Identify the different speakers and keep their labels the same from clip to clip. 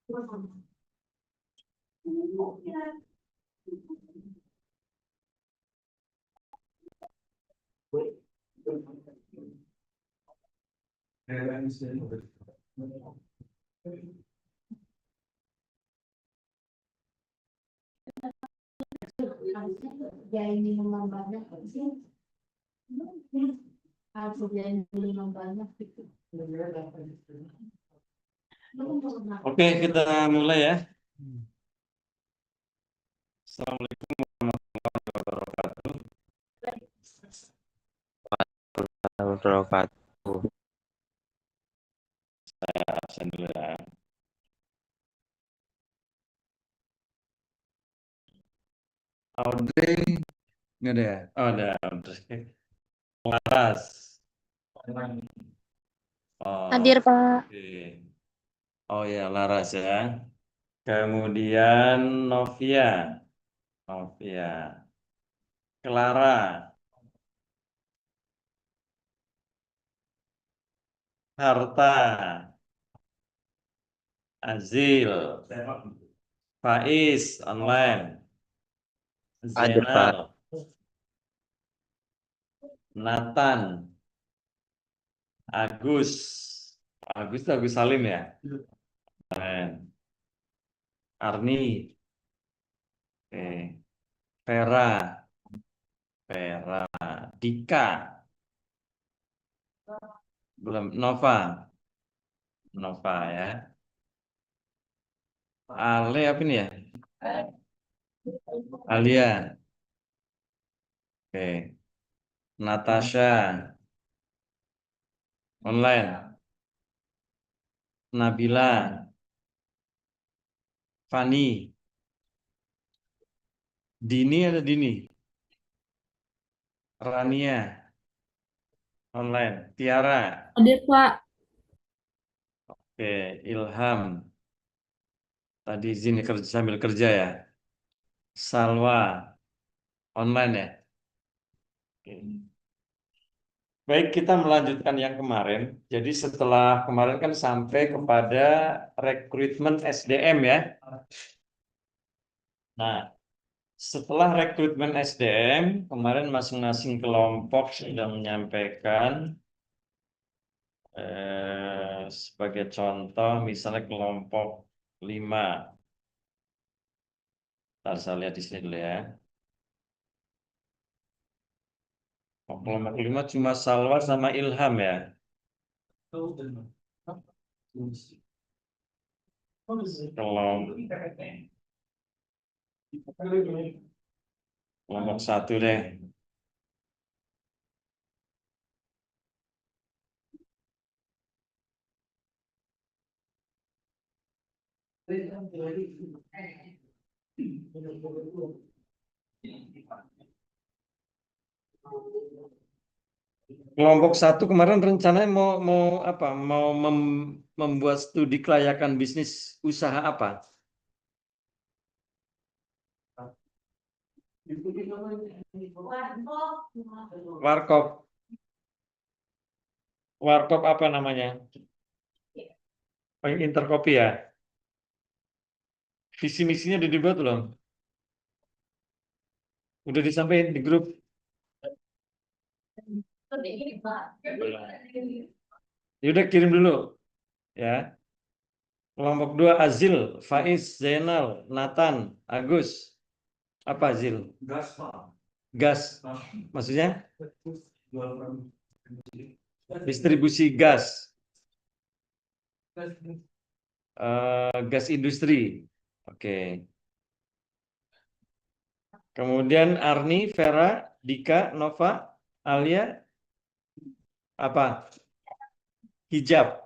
Speaker 1: Jadi minuman banyak sih. Harus jadi minuman banyak gitu.
Speaker 2: Oke, kita mulai ya. Assalamualaikum warahmatullahi
Speaker 3: wabarakatuh.
Speaker 2: wabarakatuh. Audrey, nggak ada ya? Oh, ada Audrey. Laras. Oh,
Speaker 4: Hadir, Pak.
Speaker 2: oke. Oh ya, Laras ya. Kemudian Novia. Novia. Clara. Harta. Azil. Faiz online.
Speaker 3: Hadir, Pak.
Speaker 2: Zainal. Nathan. Agus. Agus Salim ya. Keren. Arni. Oke. Vera. Vera. Dika. Belum. Nova. Nova ya. Ale apa ini ya? Alia. Oke. Natasha. Online. Nabila. Fani. Dini ada Dini. Rania. Online. Tiara.
Speaker 4: Hadir, Pak.
Speaker 2: Oke. Ilham. Tadi izin kerja sambil kerja ya. Salwa. Online ya. Oke. Baik, kita melanjutkan yang kemarin. Jadi setelah kemarin kan sampai kepada rekrutmen SDM ya. Nah, setelah rekrutmen SDM, kemarin masing-masing kelompok sudah menyampaikan sebagai contoh, misalnya kelompok 5. Ntar saya lihat di sini dulu ya. Kelompok 5 cuma Salwa sama Ilham ya. Kelompok 1 deh. Kelompok 1 kemarin rencananya mau apa? Mau membuat studi kelayakan bisnis usaha apa? Warkop. Warkop apa namanya? Interkopi ya. Visi misinya udah dibuat belum? Udah disampaikan di grup? Yaudah kirim dulu ya. Kelompok 2 Azil, Faiz, Zainal, Nathan, Agus. Apa Azil? Gas. Maksudnya? Distribusi gas. Gas industri. Oke. Kemudian Arni, Vera, Dika, Nova, Alia, apa? Hijab.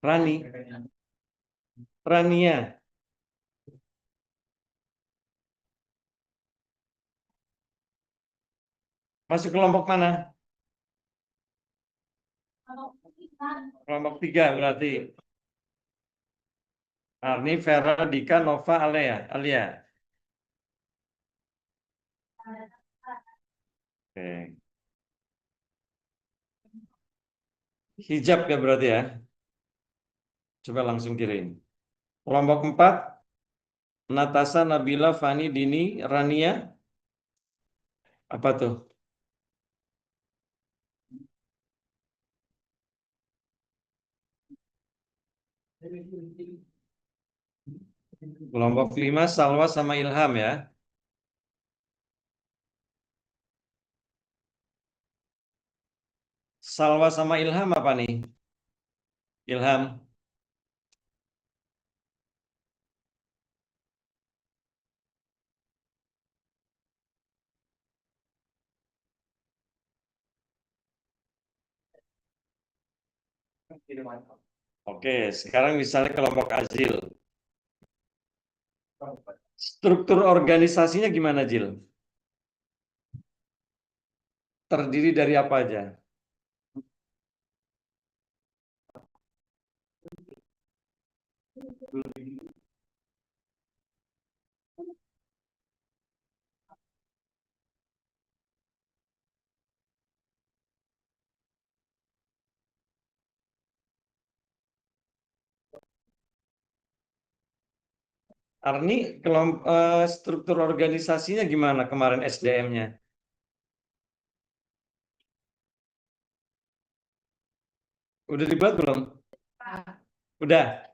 Speaker 2: Rani. Rania. Masuk kelompok mana? Kelompok 3 berarti. Arni, Vera, Dika, Nova, Alia. Oke. Hijab ya berarti ya. Coba langsung kirim. Kelompok 4, Natasha, Nabila, Fani, Dini, Rania. Apa tuh? Kelompok 5, Salwa sama Ilham ya. Salwa sama Ilham apa nih? Ilham. Oke, sekarang misalnya kelompok Azil. Struktur organisasinya gimana, Jil? Terdiri dari apa aja? Arni, struktur organisasinya gimana kemarin SDM-nya? Udah dibuat belum? Udah.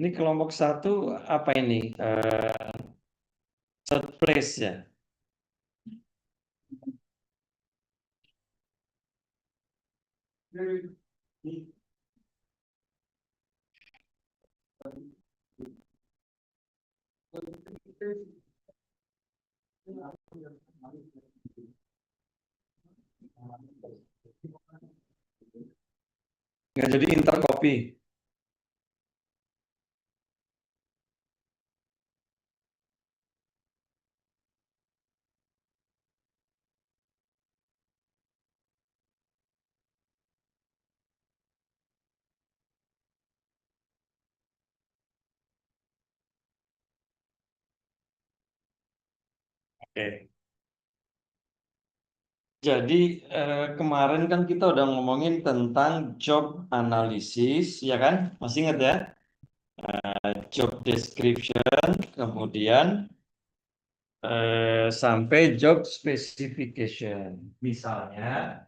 Speaker 2: Ini kelompok 1 apa ini? Third place ya. Nggak jadi intercopy. Oke. Jadi kemarin kan kita udah ngomongin tentang job analisis, ya kan? Masih ingat ya? Job description, kemudian sampai job specification. Misalnya,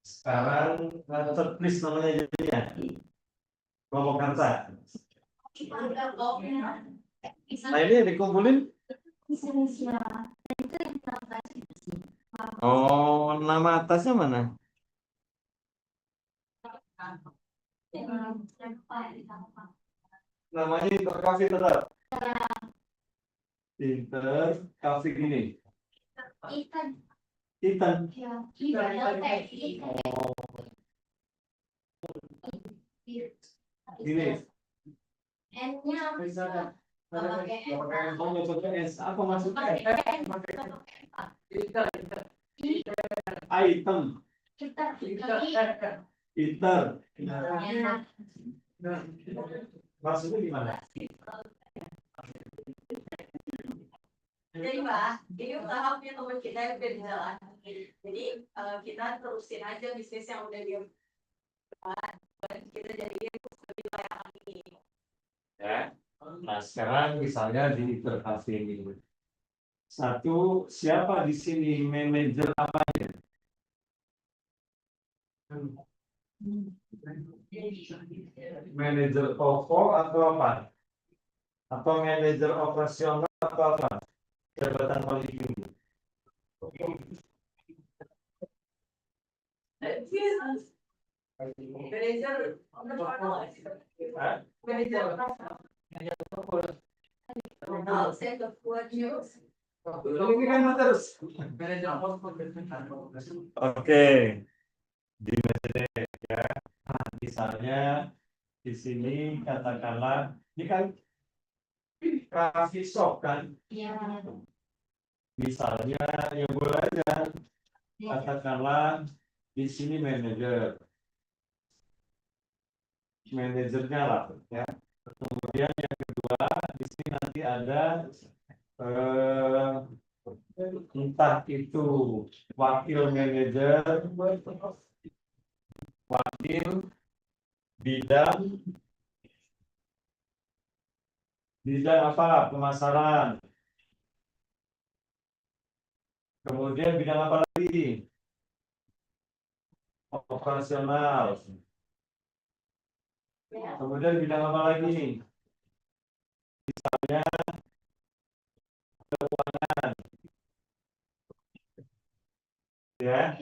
Speaker 2: sekarang third place namanya jadinya kelompok Hansa. Nah ini dikumpulin. Oh, nama atasnya mana? Namanya Intercafe tetap. Intercafe gini.
Speaker 1: Ikan.
Speaker 2: Titan. Oh, gini.
Speaker 1: N-nya
Speaker 2: Apa maksudnya? Item. Iter. Maksudnya gimana?
Speaker 4: Jadi Mbak, ini tahapnya teman kita yang udah di jalan. Jadi kita terusin aja bisnis yang udah dia buat. Kita jadiin lebih layak lagi.
Speaker 2: Ya. Nah sekarang misalnya di Intercafe ini. Satu, siapa di sini manajer apa ya? Manajer toko atau apa? Atau manajer operasional atau apa? Jabatan paling tinggi.
Speaker 4: Manager operasional.
Speaker 2: Hah?
Speaker 4: manajer. Nah, saya ke buat news.
Speaker 2: Oke, di materi ya. Nah, misalnya di sini katakanlah ini kan coffee shop kan,
Speaker 1: Iya.
Speaker 2: misalnya ya boleh aja katakanlah di sini manajernya lah ya. Kemudian yang kedua di sini nanti ada entah itu wakil manajer, wakil bidang apa? Pemasaran. Kemudian bidang apa lagi? Operasional. Kemudian bidang apa lagi? Misalnya keuangan. Ya.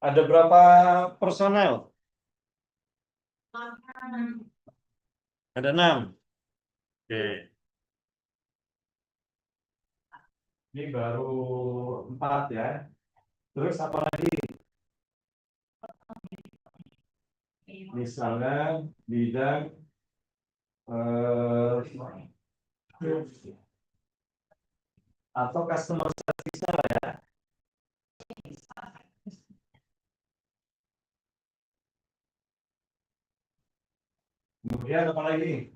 Speaker 2: Ada berapa personel? Ada 6. Oke. Ini baru 4 ya. Terus apa lagi? Misalnya bidang atau customer service lah ya. Kemudian apa lagi?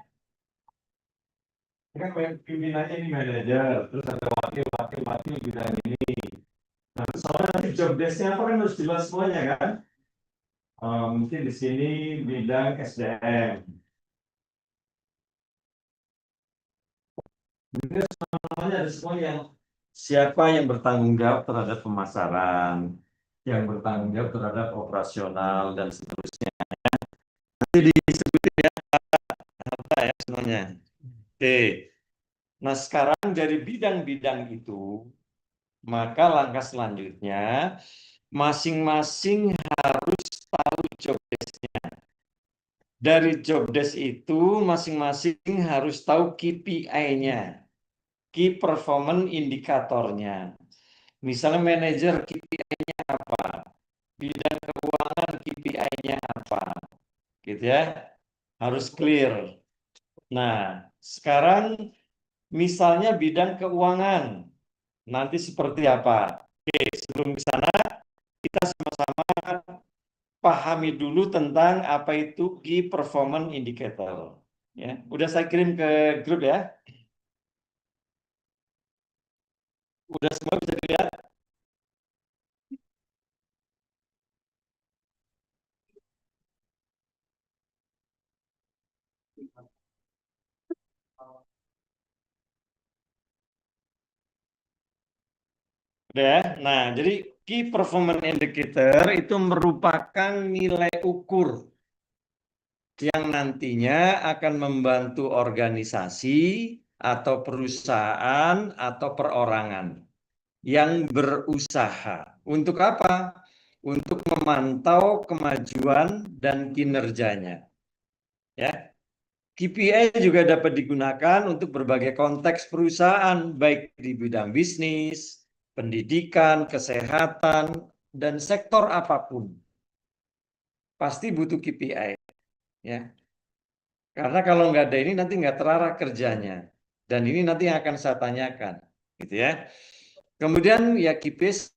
Speaker 2: Ini kan pimpinannya ini manajer, terus ada wakil bidang ini. Nah, soalnya nanti job desk-nya apa kan harus jelas semuanya kan? Mungkin di sini bidang SDM. Mungkin semuanya ada semua yang siapa yang bertanggung jawab terhadap pemasaran, yang bertanggung jawab terhadap operasional dan seterusnya. Nanti disebutin ya apa ya semuanya. Oke. Nah, sekarang dari bidang-bidang itu, maka langkah selanjutnya masing-masing harus tahu job desk-nya. Dari job desk itu masing-masing harus tahu KPI-nya, Key Performance Indikatornya. Misalnya manajer KPI-nya apa, bidang keuangan KPI-nya apa, gitu ya, harus clear. Nah, sekarang misalnya bidang keuangan, nanti seperti apa? Oke, sebelum ke sana, kita sama-sama pahami dulu tentang apa itu Key Performance Indicator. Ya, udah saya kirim ke grup ya. Udah semua bisa dilihat? Udah ya? Nah, jadi Key Performance Indicator itu merupakan nilai ukur yang nantinya akan membantu organisasi atau perusahaan atau perorangan yang berusaha. Untuk apa? Untuk memantau kemajuan dan kinerjanya. Ya. KPI juga dapat digunakan untuk berbagai konteks perusahaan, baik di bidang bisnis, pendidikan, kesehatan, dan sektor apapun. Pasti butuh KPI. Ya. Karena kalau nggak ada ini nanti nggak terarah kerjanya. Dan ini nanti yang akan saya tanyakan. Gitu ya. Kemudian ya KPI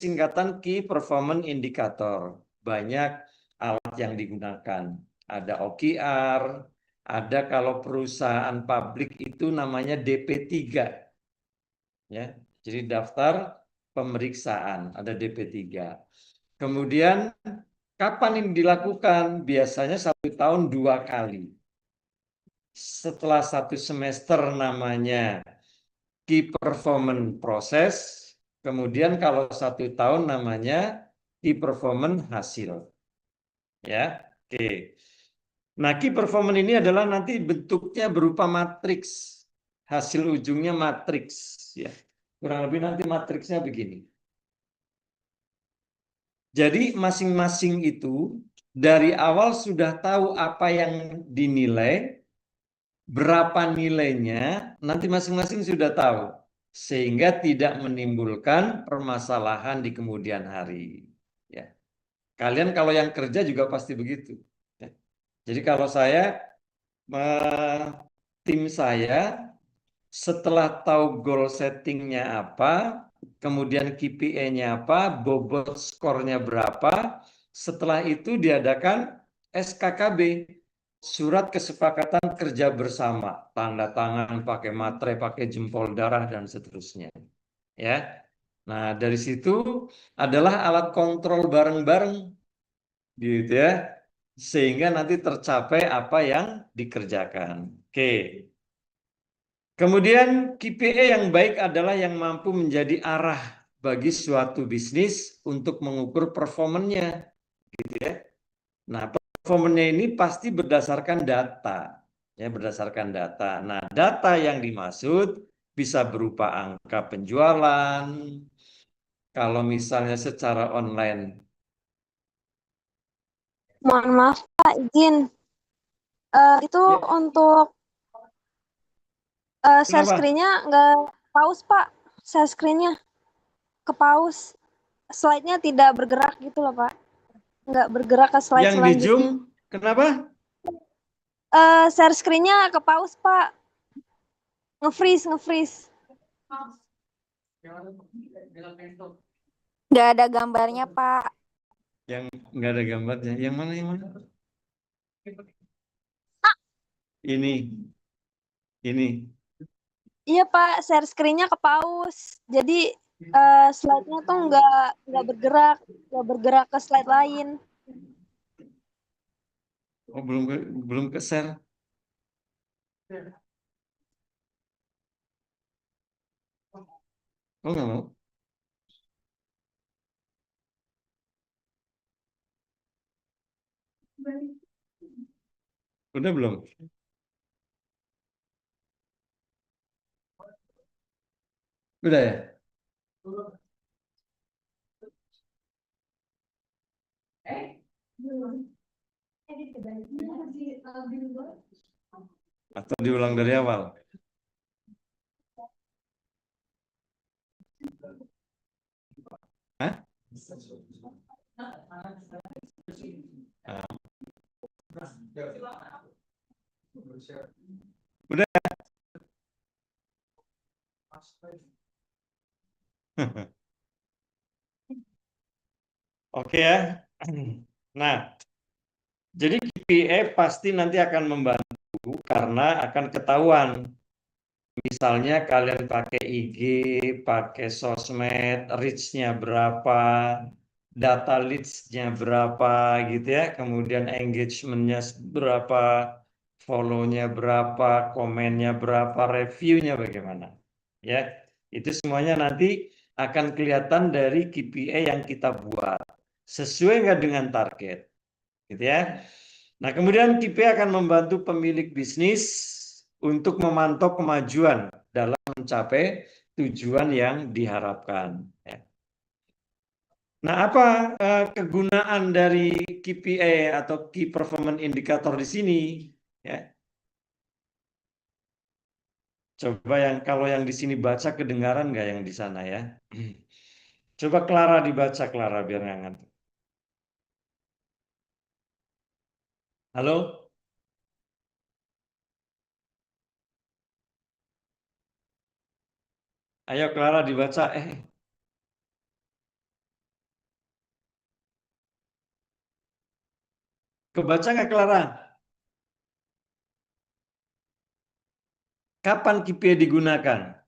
Speaker 2: singkatan Key Performance Indicator. Banyak alat yang digunakan. Ada OKR, ada kalau perusahaan publik itu namanya DP3. Ya. Jadi daftar pemeriksaan, ada DP3. Kemudian kapan ini dilakukan? Biasanya 1 tahun 2 kali. Setelah 1 semester namanya Key Performance Process. Kemudian kalau 1 tahun namanya Key Performance Hasil. Ya, oke. Nah, Key Performance ini adalah nanti bentuknya berupa matriks. Hasil ujungnya matriks. Ya, kurang lebih nanti matriksnya begini. Jadi masing-masing itu dari awal sudah tahu apa yang dinilai, berapa nilainya, nanti masing-masing sudah tahu. Sehingga tidak menimbulkan permasalahan di kemudian hari. Ya. Kalian kalau yang kerja juga pasti begitu. Ya. Jadi kalau saya, tim saya, setelah tahu goal settingnya apa, kemudian KPI-nya apa, bobot skornya berapa, setelah itu diadakan SKKB, surat kesepakatan kerja bersama, tanda tangan pakai materai, pakai jempol darah dan seterusnya. Ya. Nah, dari situ adalah alat kontrol bareng-bareng gitu ya. Sehingga nanti tercapai apa yang dikerjakan. Oke. Kemudian KPI yang baik adalah yang mampu menjadi arah bagi suatu bisnis untuk mengukur performanya, gitu ya. Nah, performanya ini pasti berdasarkan data, ya berdasarkan data. Nah, data yang dimaksud bisa berupa angka penjualan, kalau misalnya secara online.
Speaker 5: Mohon maaf Pak, izin. Itu
Speaker 2: Ya,
Speaker 5: untuk share
Speaker 2: kenapa?
Speaker 5: screen-nya nggak pause Pak. Share screen-nya ke pause. Slide-nya tidak bergerak gitu loh Pak. Nggak bergerak ke slide
Speaker 2: Yang di Zoom,
Speaker 5: selanjutnya.
Speaker 2: kenapa?
Speaker 5: Share screen-nya ke pause Pak. Nge-freeze.
Speaker 6: Nggak ada gambarnya, Pak.
Speaker 2: Yang nggak ada gambarnya. Yang mana? Yang mana? Ini.
Speaker 5: Iya Pak, share screen-nya ke pause. Jadi slide-nya tuh nggak bergerak ke slide lain.
Speaker 2: Oh, belum ke share. Oh, nggak mau. Udah belum? Udah ya? Atau diulang dari awal? Hah? Ah. Udah. Oke ya. Nah, jadi KPI pasti nanti akan membantu karena akan ketahuan. Misalnya kalian pakai IG, pakai sosmed, reach-nya berapa, data leads-nya berapa gitu ya, kemudian engagement-nya berapa, follow-nya berapa, komennya berapa, review-nya bagaimana. Ya, itu semuanya nanti akan kelihatan dari KPI yang kita buat. Sesuai nggak dengan target, gitu ya. Nah, kemudian KPI akan membantu pemilik bisnis untuk memantau kemajuan dalam mencapai tujuan yang diharapkan. Ya. Nah, apa kegunaan dari KPI atau Key Performance Indicator di sini? Ya. Coba yang kalau yang di sini baca kedengaran nggak yang di sana ya? Coba Clara dibaca Clara biar nggak ngantuk. Halo? Ayo Clara dibaca. Kebaca nggak Clara? Kapan KPI digunakan?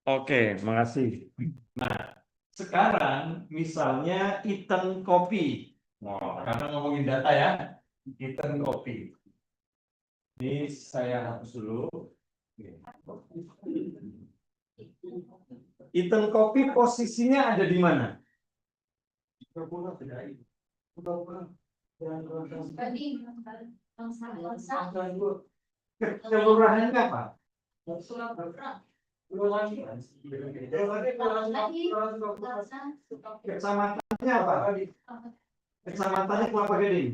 Speaker 2: Oke, makasih. Nah, sekarang misalnya Eaton Kopi. Oh, karena ngomongin data ya, Eaton Kopi. Ini saya hapus dulu. Eaton Kopi posisinya ada di mana? Kelurahannya apa? Kecamatannya apa? Kecamatannya Kelapa Gading.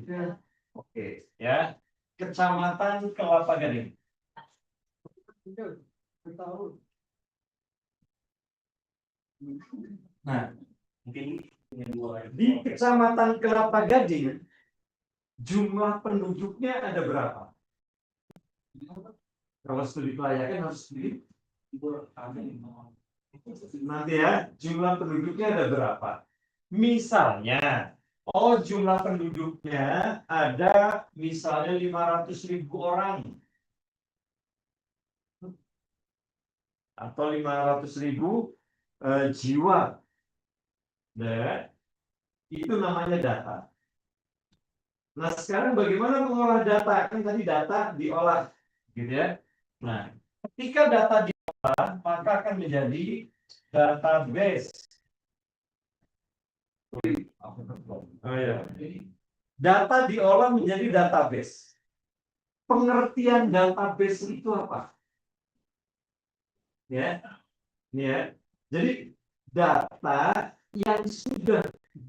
Speaker 2: Oke, ya. Kecamatan Kelapa Gading. Nah, di Kecamatan Kelapa Gading, jumlah penduduknya ada berapa? Kalau studi kelayakan harus di nanti ya, jumlah penduduknya ada berapa? Misalnya, jumlah penduduknya ada misalnya 500.000 orang. Atau 500.000 jiwa. Nah, itu namanya data. Nah, sekarang bagaimana mengolah data? Kan tadi data diolah, gitu ya. Nah, ketika data diolah, maka akan menjadi database. Oh ya. Data diolah menjadi database. Pengertian database itu apa? Ya, ini ya. Jadi data yang sudah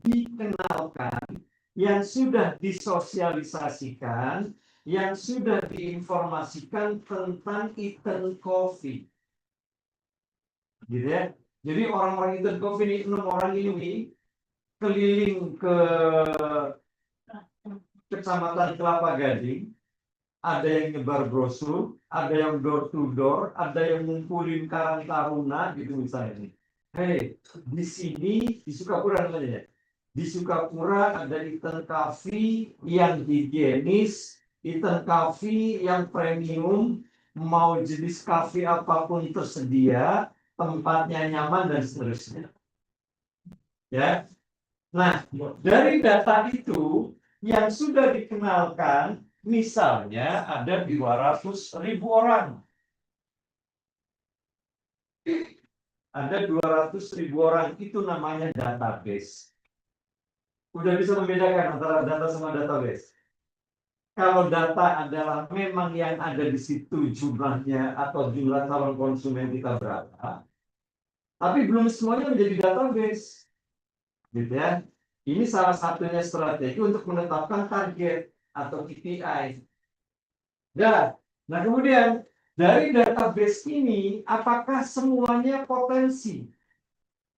Speaker 2: dikenalkan, yang sudah disosialisasikan, yang sudah diinformasikan tentang Eaton Coffee. Gitu ya. Jadi orang-orang Eaton Coffee ini, 6 orang ini keliling ke Kecamatan Kelapa Gading, ada yang nyebar brosur, ada yang door to door, ada yang ngumpulin Karang Taruna gitu misalnya. Hei, di sini di Sukapura namanya. Di Sukapura ada Eaton Coffee yang higienis, Eaton Coffee yang premium, mau jenis kafe apapun tersedia, tempatnya nyaman dan seterusnya. Ya. Nah, dari data itu yang sudah dikenalkan, misalnya ada 200.000 orang. Ada 200.000 orang, itu namanya database. Udah bisa membedakan antara data sama database. Kalau data adalah memang yang ada di situ jumlahnya atau jumlah calon konsumen kita berapa, tapi belum semuanya menjadi database. Gitu ya. Ini salah satunya strategi untuk menetapkan target atau KPI. Nah, kemudian dari database ini, apakah semuanya potensi?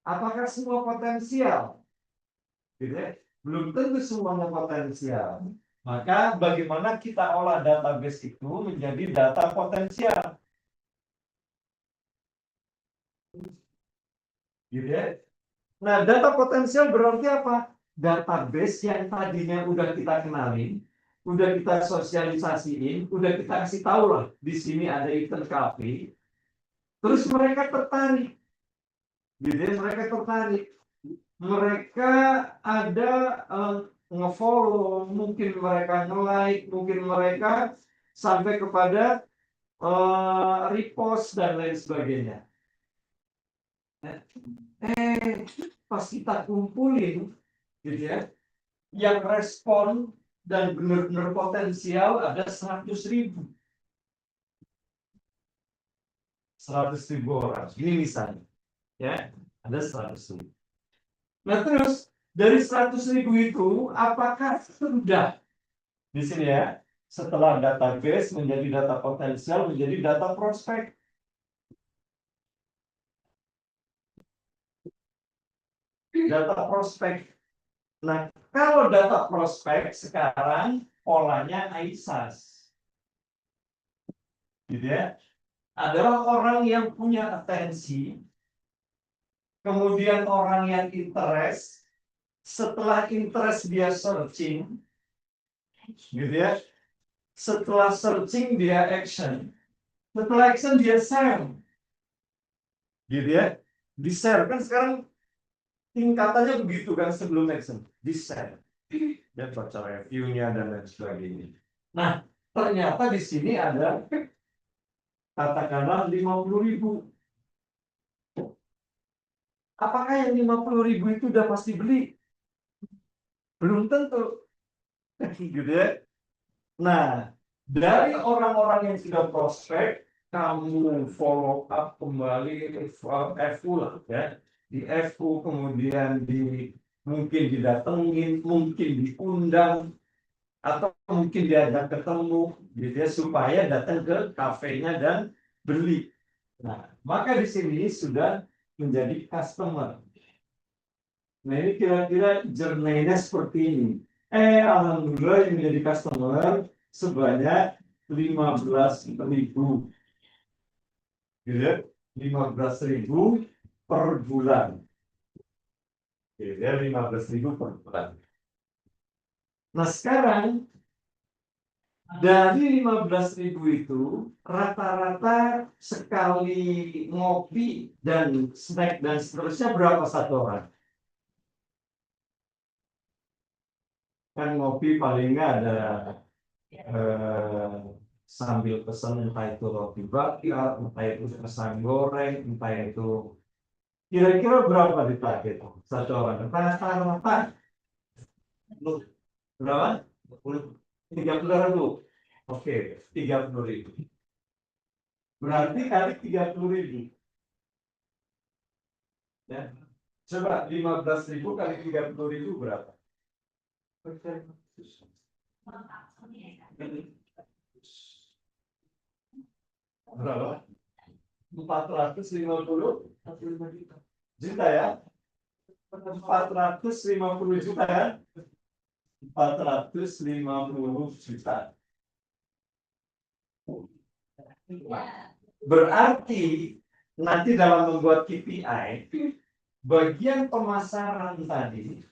Speaker 2: Apakah semua potensial? Gitu ya. Belum tentu semuanya potensial. Maka bagaimana kita olah database itu menjadi data potensial? Gitu ya. Nah, data potensial berarti apa? Database yang tadinya udah kita kenalin, udah kita sosialisasiin, udah kita kasih tahu lah, di sini ada Eaton Coffee. Terus mereka tertarik. Gitu ya, mereka tertarik. Mereka ada nge-follow, mungkin mereka nge-like, mungkin mereka sampai kepada repost dan lain sebagainya. Pas kita kumpulin, gitu ya, yang respon dan benar-benar potensial ada 100.000. 100.000 orang. Ini misalnya, ya, ada 100.000. Nah, terus dari 100.000 itu, apakah sudah di sini ya, setelah database menjadi data potensial, menjadi data prospek? Data prospek. Nah, kalau data prospek sekarang polanya ISAS. Gitu ya. Adalah orang yang punya atensi, kemudian orang yang interest, setelah interest dia searching, gitu ya. Setelah searching dia action, setelah action dia share. gitu ya. Di-share kan sekarang tingkatannya begitu kan sebelum action, di-share. Dan baca reviewnya dan lain sebagainya. Nah, ternyata di sini ada katakanlah 50.000. Apakah yang 50.000 itu udah pasti beli? Belum tentu. Gitu ya. Nah, dari orang-orang yang sudah prospek, kamu follow up kembali FU lah ya. Di FU kemudian mungkin didatengin, mungkin diundang, atau mungkin diajak ketemu gitu ya, supaya datang ke kafenya dan beli. Nah, maka di sini sudah menjadi customer. Nah, ini kira-kira journey-nya seperti ini. Alhamdulillah yang menjadi customer sebanyak 15.000. Gitu ya, 15.000 per bulan. Gitu ya, 15.000 per bulan. Nah, sekarang dari 15.000 itu rata-rata sekali ngopi dan snack dan seterusnya berapa satu orang? Kan ngopi paling nggak ada sambil pesan, entah itu roti bakar, entah itu pisang goreng, entah itu kira-kira berapa dipakai satu orang? Rata-rata berapa? 30.000. Oke, 30.000. Berarti kali 30.000. Ya. Coba 15.000 kali 30.000 berapa? Berapa? 450 juta ya? 450 juta ya? 450 juta. Berarti nanti dalam membuat KPI, bagian pemasaran tadi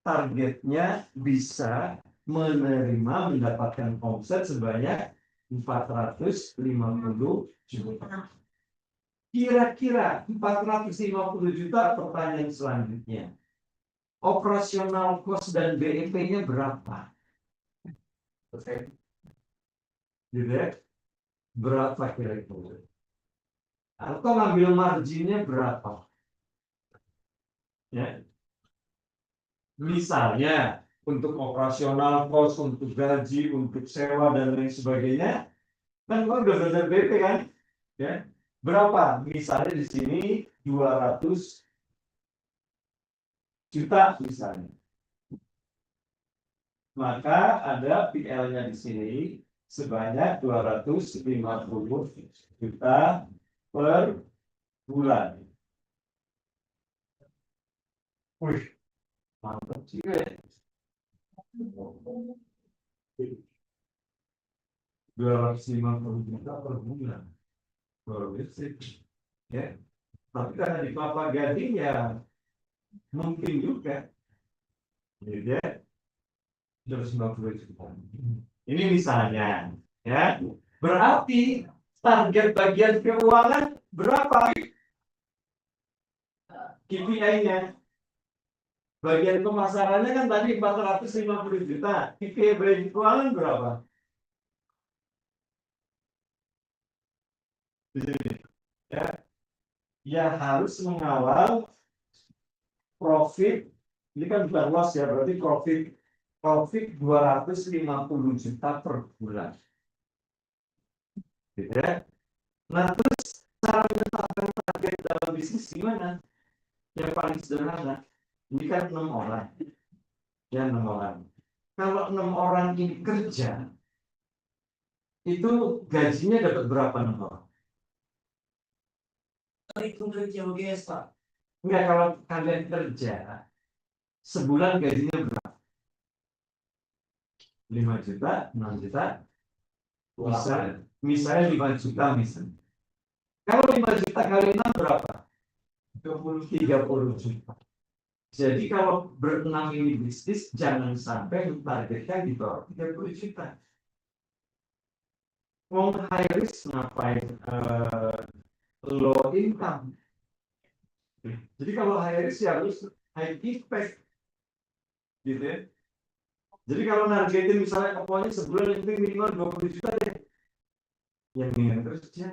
Speaker 2: targetnya bisa mendapatkan omset sebanyak 450 juta. Kira-kira 450 juta, pertanyaan selanjutnya. Operasional cost dan BEP-nya berapa? Oke. Gitu ya? Berapa kira-kira? Atau ngambil marginnya berapa? Ya. Misalnya untuk operasional cost, untuk gaji, untuk sewa dan lain sebagainya, kan udah belajar BP kan? Ya. Berapa? Misalnya di sini 200 juta misalnya. Maka ada PL-nya di sini sebanyak 250 juta per bulan. Wih, mantap sih ya. 250 juta per bulan. Ya. Tapi karena di Papa Gading ya mungkin juga. Jadi ya 250 juta. Ini misalnya, ya. Berarti target bagian keuangan berapa? KPI-nya. Bagian pemasarannya kan tadi 450 juta. KPI bagian keuangan berapa? Di sini. Ya. Ya harus mengawal profit. Ini kan bukan loss ya, berarti profit 250 juta per bulan. Gitu ya. Nah, terus cara menetapkan target dalam bisnis gimana? Yang paling sederhana, ini kan 6 orang. Ya, 6 orang. Kalau 6 orang ini kerja, itu gajinya dapat berapa 6 orang? Hitung kerja biasa. Enggak, kalau kalian kerja, sebulan gajinya berapa? 5 juta, 6 juta, misalnya 5 juta misalnya. Kalau 5 juta kali 6 berapa? 30 juta. Jadi kalau berenam ini bisnis, jangan sampai targetnya di bawah 30 juta. Mau high risk ngapain? Low income. Jadi kalau high risk ya harus high impact, gitu ya. Jadi kalau nargetin misalnya keponya sebulan yang penting minimal 20 juta deh, yang minimal terus ya,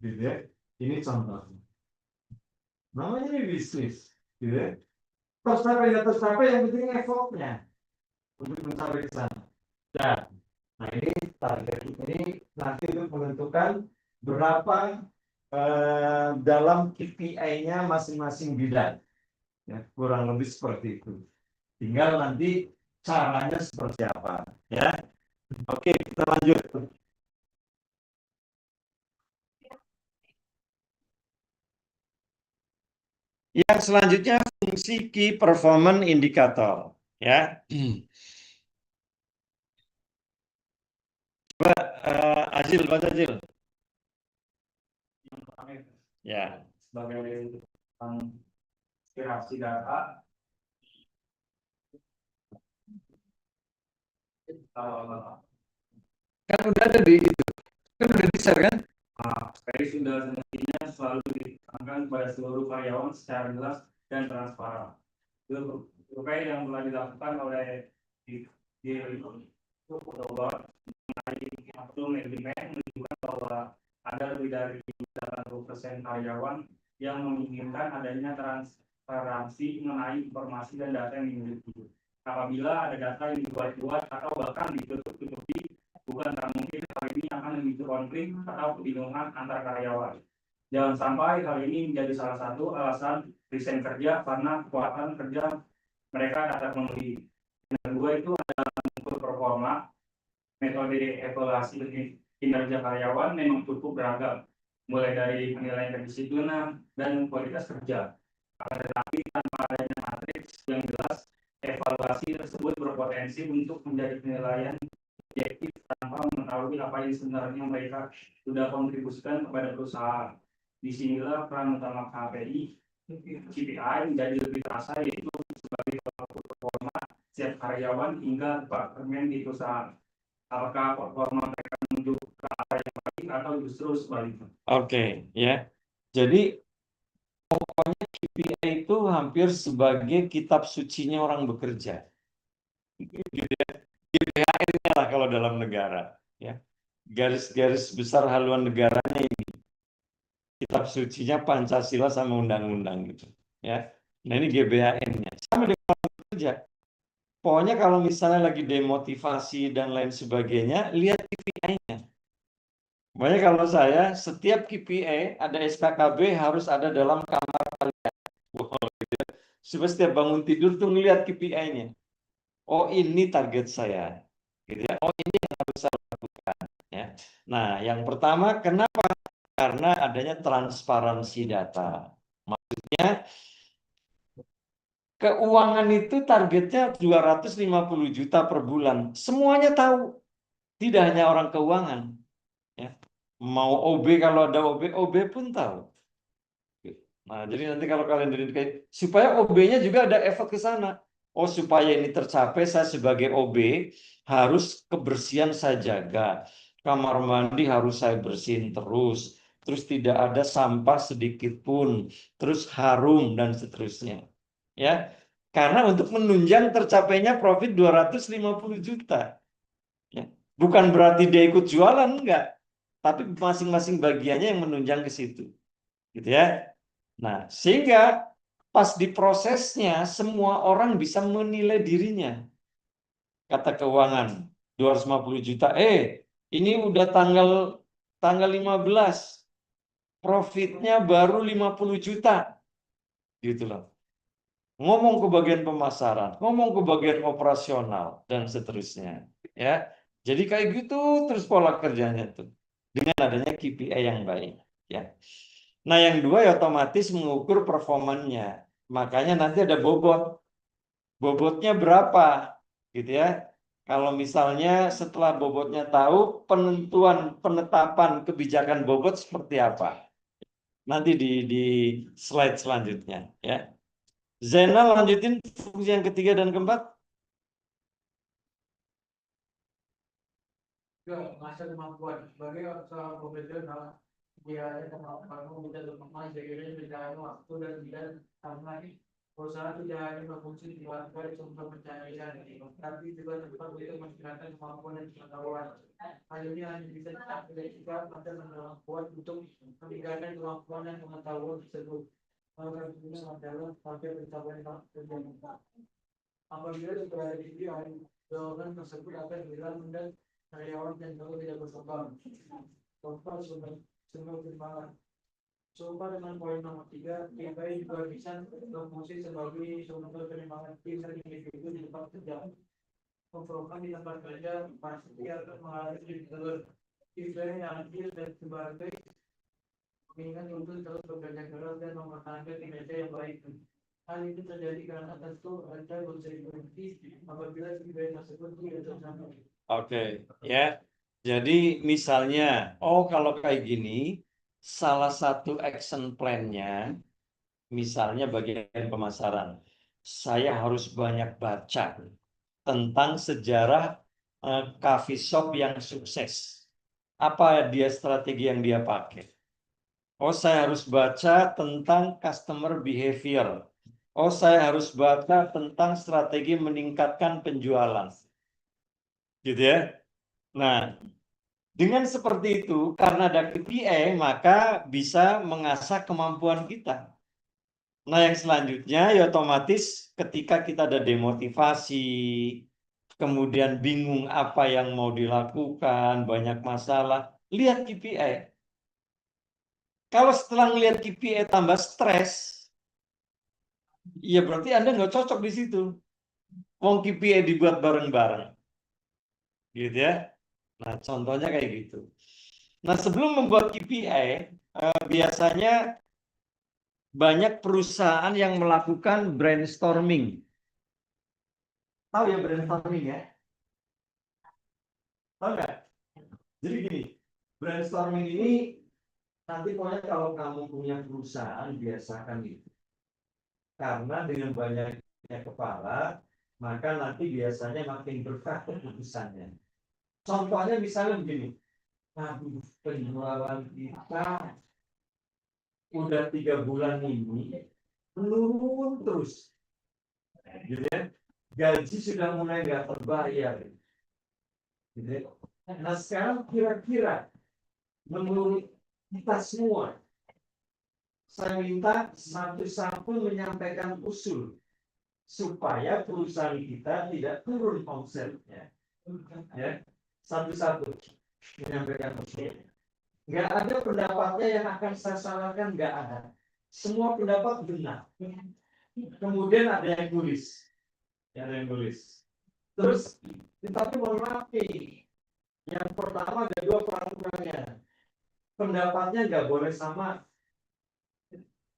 Speaker 2: gitu ya. Ini contoh. Namanya ini bisnis, gitu ya. Tercapai ya tercapai, yang penting effortnya untuk mencapai ke sana. Nah ini target ini nanti untuk menentukan berapa dalam KPI-nya masing-masing bidang. Ya, kurang lebih seperti itu. Tinggal nanti caranya seperti apa. Ya, oke kita lanjut. Yang selanjutnya fungsi key performance indicator. Ya, coba Azil baca Azil. Ya,
Speaker 3: Sebagai inspirasi data,
Speaker 2: kan udah ada di itu, kan udah di share kan?
Speaker 3: KPI sudah semestinya selalu ditekankan pada seluruh karyawan secara jelas dan transparan. Itu KPI yang telah dilakukan oleh di bahwa manajemen menunjukkan bahwa ada lebih dari 80% karyawan yang menginginkan adanya transparansi mengenai informasi dan data yang dimiliki. Apabila ada data yang dibuat-buat atau bahkan ditutup-tutupi, bukan tak mungkin hal ini akan memicu konflik atau kebingungan antar karyawan. Jangan sampai hal ini menjadi salah satu alasan resign kerja karena kekuatan kerja mereka dapat memenuhi. Yang kedua itu adalah mengukur performa. Metode evaluasi kinerja karyawan memang cukup beragam, mulai dari penilaian kedisiplinan dan kualitas kerja. Akan tetapi tanpa adanya matriks yang jelas, evaluasi tersebut berpotensi untuk menjadi penilaian objektif tanpa mengetahui apa yang sebenarnya mereka sudah kontribusikan kepada perusahaan. Disinilah peran utama KPI menjadi lebih terasa, yaitu sebagai performa setiap karyawan hingga departemen di perusahaan. Apakah performa mereka menuju ke arah yang baik atau justru sebaliknya? Oke, ya. Jadi pokoknya KPI itu hampir sebagai kitab sucinya orang bekerja. GBHN-nya lah kalau dalam negara, ya. Garis-garis besar haluan negaranya ini. Kitab sucinya Pancasila sama undang-undang gitu, ya. Nah ini GBHN-nya. Sama dengan orang bekerja. Pokoknya kalau misalnya lagi demotivasi dan lain sebagainya, lihat KPI-nya. Makanya kalau saya, setiap KPI ada SKKB harus ada dalam kamar kalian. Supaya setiap bangun tidur tuh ngelihat KPI-nya. Oh ini target saya. Gitu ya. Oh ini yang harus saya lakukan. Ya. Nah yang pertama, kenapa? Karena adanya transparansi data. Maksudnya, keuangan itu targetnya 250 juta per bulan. Semuanya tahu. Tidak hanya orang keuangan. Ya. Mau OB, kalau ada OB pun tahu. Nah, jadi nanti kalau kalian identifikasi, supaya OB-nya juga ada efek ke sana. Oh, supaya ini tercapai, saya sebagai OB harus kebersihan saya jaga. Kamar mandi harus saya bersihin terus. Terus tidak ada sampah sedikit pun. Terus harum dan seterusnya. Ya. Karena untuk menunjang tercapainya profit 250 juta. Ya. Bukan berarti dia ikut jualan, enggak. Tapi masing-masing bagiannya yang menunjang ke situ. Gitu ya. Nah, sehingga pas di prosesnya semua orang bisa menilai dirinya. Kata keuangan 250 juta. Ini udah tanggal 15. Profitnya baru 50 juta. Gitu loh. Ngomong ke bagian pemasaran, ngomong ke bagian operasional dan seterusnya, ya. Jadi kayak gitu terus pola kerjanya tuh dengan adanya KPI yang baik, ya. Nah, yang dua ya otomatis mengukur performanya. Makanya nanti ada bobot. Bobotnya berapa? Gitu ya. Kalau misalnya setelah bobotnya tahu, penetapan kebijakan bobot seperti apa? Nanti di slide selanjutnya, ya. Zainal lanjutin fungsi yang ketiga dan keempat.
Speaker 7: Mengasah kemampuan sebagai seorang profesional dia kamu bisa lemah jadi beda waktu dan tidak karena perusahaan tidak hanya berfungsi di luar untuk mencarikan tapi juga tempat untuk menggunakan kemampuan dan pengetahuan. Hal ini hanya bisa dicapai jika pada kemampuan untuk meningkatkan kemampuan dan pengetahuan tersebut. Maka ini adalah sampai pencapaian tujuan. Apabila berada di jawaban tersebut akan hilang dan karyawan dan kalau tidak berkembang. Contoh sumber timbangan. Coba dengan poin nomor 3, KPI juga bisa berfungsi sebagai sumber penimbangan tim dan individu di tempat kerja. Kompromi di tempat kerja pasti akan mengalami telur KPI yang adil dan sebagai mengingat untuk terus bekerja keras dan mempertahankan kinerja yang baik. Hal ini terjadi karena tentu ada konsekuensi apabila KPI tersebut tidak tercapai.
Speaker 2: Oke, ya. Jadi misalnya, kalau kayak gini, salah satu action plan-nya, misalnya bagian pemasaran, saya harus banyak baca tentang sejarah coffee shop yang sukses. Apa dia strategi yang dia pakai? Saya harus baca tentang customer behavior. Saya harus baca tentang strategi meningkatkan penjualan. Gitu ya. Nah, dengan seperti itu, karena ada KPI, maka bisa mengasah kemampuan kita. Nah, yang selanjutnya, ya otomatis ketika kita ada demotivasi, kemudian bingung apa yang mau dilakukan, banyak masalah, lihat KPI. Kalau setelah melihat KPI tambah stres, ya berarti Anda nggak cocok di situ. Wong KPI dibuat bareng-bareng. Gitu ya. Nah, contohnya kayak gitu. Nah, sebelum membuat KPI, biasanya banyak perusahaan yang melakukan brainstorming. Tahu ya brainstorming ya? Tahu nggak? Jadi gini, brainstorming ini nanti pokoknya kalau kamu punya perusahaan biasakan itu. Karena dengan banyaknya kepala, maka nanti biasanya makin berkah keputusannya. Contohnya misalnya begini, penjualan kita udah 3 bulan ini menurun terus, gitu ya. Gaji sudah mulai nggak terbayar, gitu ya. Nah sekarang kira-kira menurut kita semua, saya minta satu-satu menyampaikan usul supaya perusahaan kita tidak turun omsetnya, ya. Satu-satu menyampaikan usul. Nggak ada pendapatnya yang akan saya salahkan, nggak ada. Semua pendapat benar. Kemudian ada yang tulis. Terus, tapi mohon maaf nih. Yang pertama ada 2 peraturannya. Pendapatnya nggak boleh sama.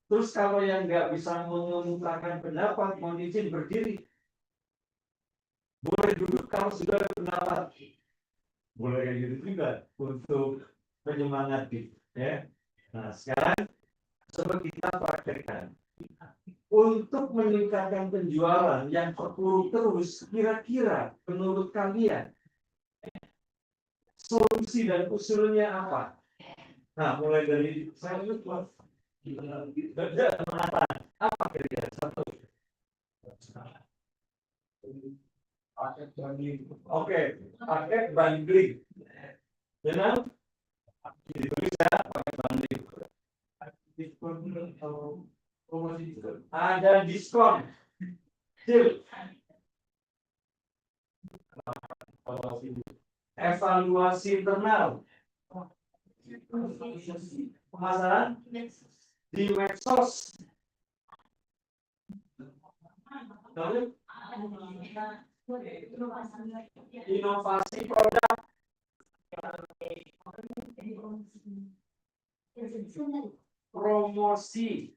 Speaker 2: Terus kalau yang nggak bisa mengungkapkan pendapat, mohon izin berdiri. Boleh duduk kalau sudah ada pendapat. Boleh kayak gitu juga untuk menyemangati, ya. Nah, sekarang coba kita praktekkan. Untuk meningkatkan penjualan yang terpuruk terus, kira-kira menurut kalian solusi dan usulnya apa? Nah, mulai dari saya lupa. Apa kira-kira satu? Paket bundling. Oke, paket bundling. Benar? Ditulis ya, paket bundling. Diskon atau promosi diskon. Ada diskon. Evaluasi internal. Pemasaran di medsos. Inovasi produk. Promosi.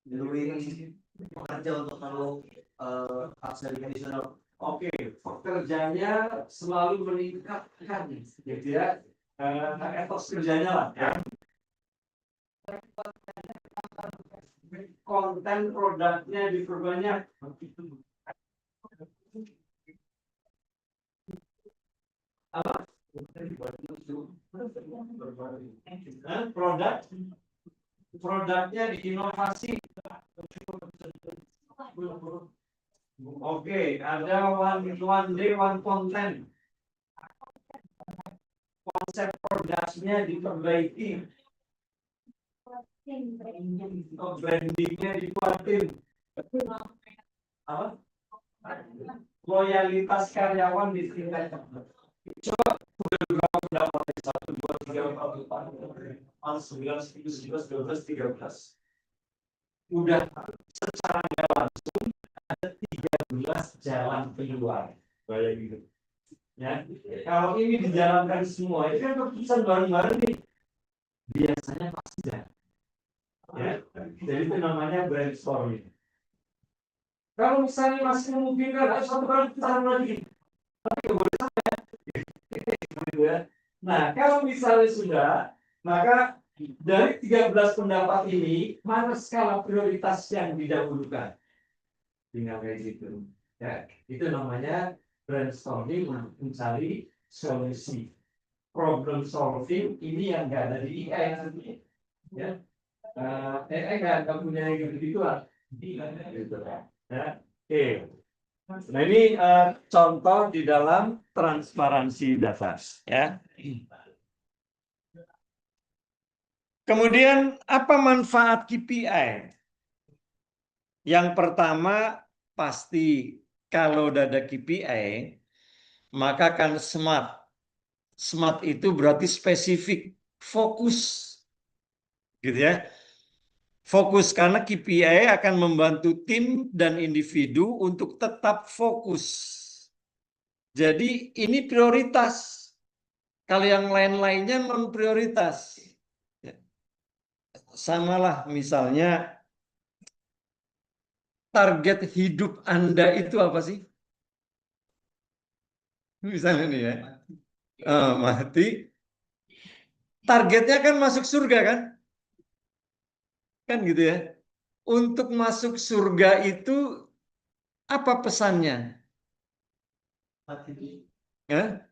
Speaker 8: Bekerja untuk kalau hasil additional.
Speaker 2: Oke, pekerjanya selalu meningkatkan, gitu ya. Etos kerjanya lah, ya. Konten produknya diperbanyak. Apa?
Speaker 3: Produknya diinovasi. Oke, ada one day one content. Konsep produknya diperbaiki. Brandingnya dikuatin. Apa? Loyalitas karyawan ditingkatkan. Coba udah mulai 1, 2, 3, 4, 5, 9, 10, 11, 12, 13. Udah secara nggak langsung ada 13 jalan keluar. Bayangin. Ya, kalau ini dijalankan semua, itu kan keputusan bareng-bareng nih. Biasanya pasti ya. Jadi itu namanya brainstorming. Kalau misalnya masih memungkinkan, satu kali kita lagi. Tapi nggak boleh sampai. Nah, kalau misalnya sudah, maka dari 13 pendapat ini, mana skala prioritas yang didahulukan? Tinggal kayak gitu. Ya, itu namanya brainstorming untuk mencari solusi. Problem solving ini yang nggak ada di AI. Ya, AI nggak punya yang gitu-gituan. Gitu. Ya. Oke. Nah ini contoh di dalam transparansi data. Ya. Kemudian apa manfaat KPI? Yang pertama pasti kalau udah ada KPI maka kan smart. Smart itu berarti spesifik, fokus. Gitu ya. Fokus karena KPI akan membantu tim dan individu untuk tetap fokus. Jadi ini prioritas. Kalau yang lain-lainnya non prioritas. Samalah misalnya target hidup Anda itu apa sih? Misalnya nih ya. Mati. Targetnya kan masuk surga kan? Kan gitu ya. Untuk masuk surga itu apa pesannya? Ya?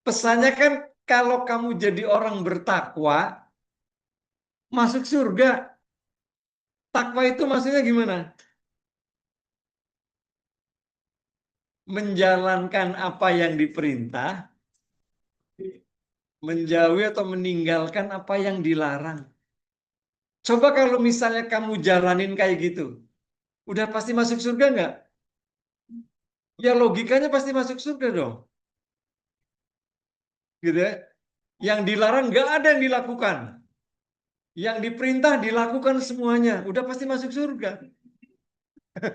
Speaker 3: Pesannya kan kalau kamu jadi orang bertakwa, masuk surga. Takwa itu maksudnya gimana? Menjalankan apa yang diperintah, menjauhi atau meninggalkan apa yang dilarang. Coba kalau misalnya kamu jalanin kayak gitu, udah pasti masuk surga nggak? Ya logikanya pasti masuk surga dong. Gitu ya. Yang dilarang nggak ada yang dilakukan. Yang diperintah dilakukan semuanya. Udah pasti masuk surga.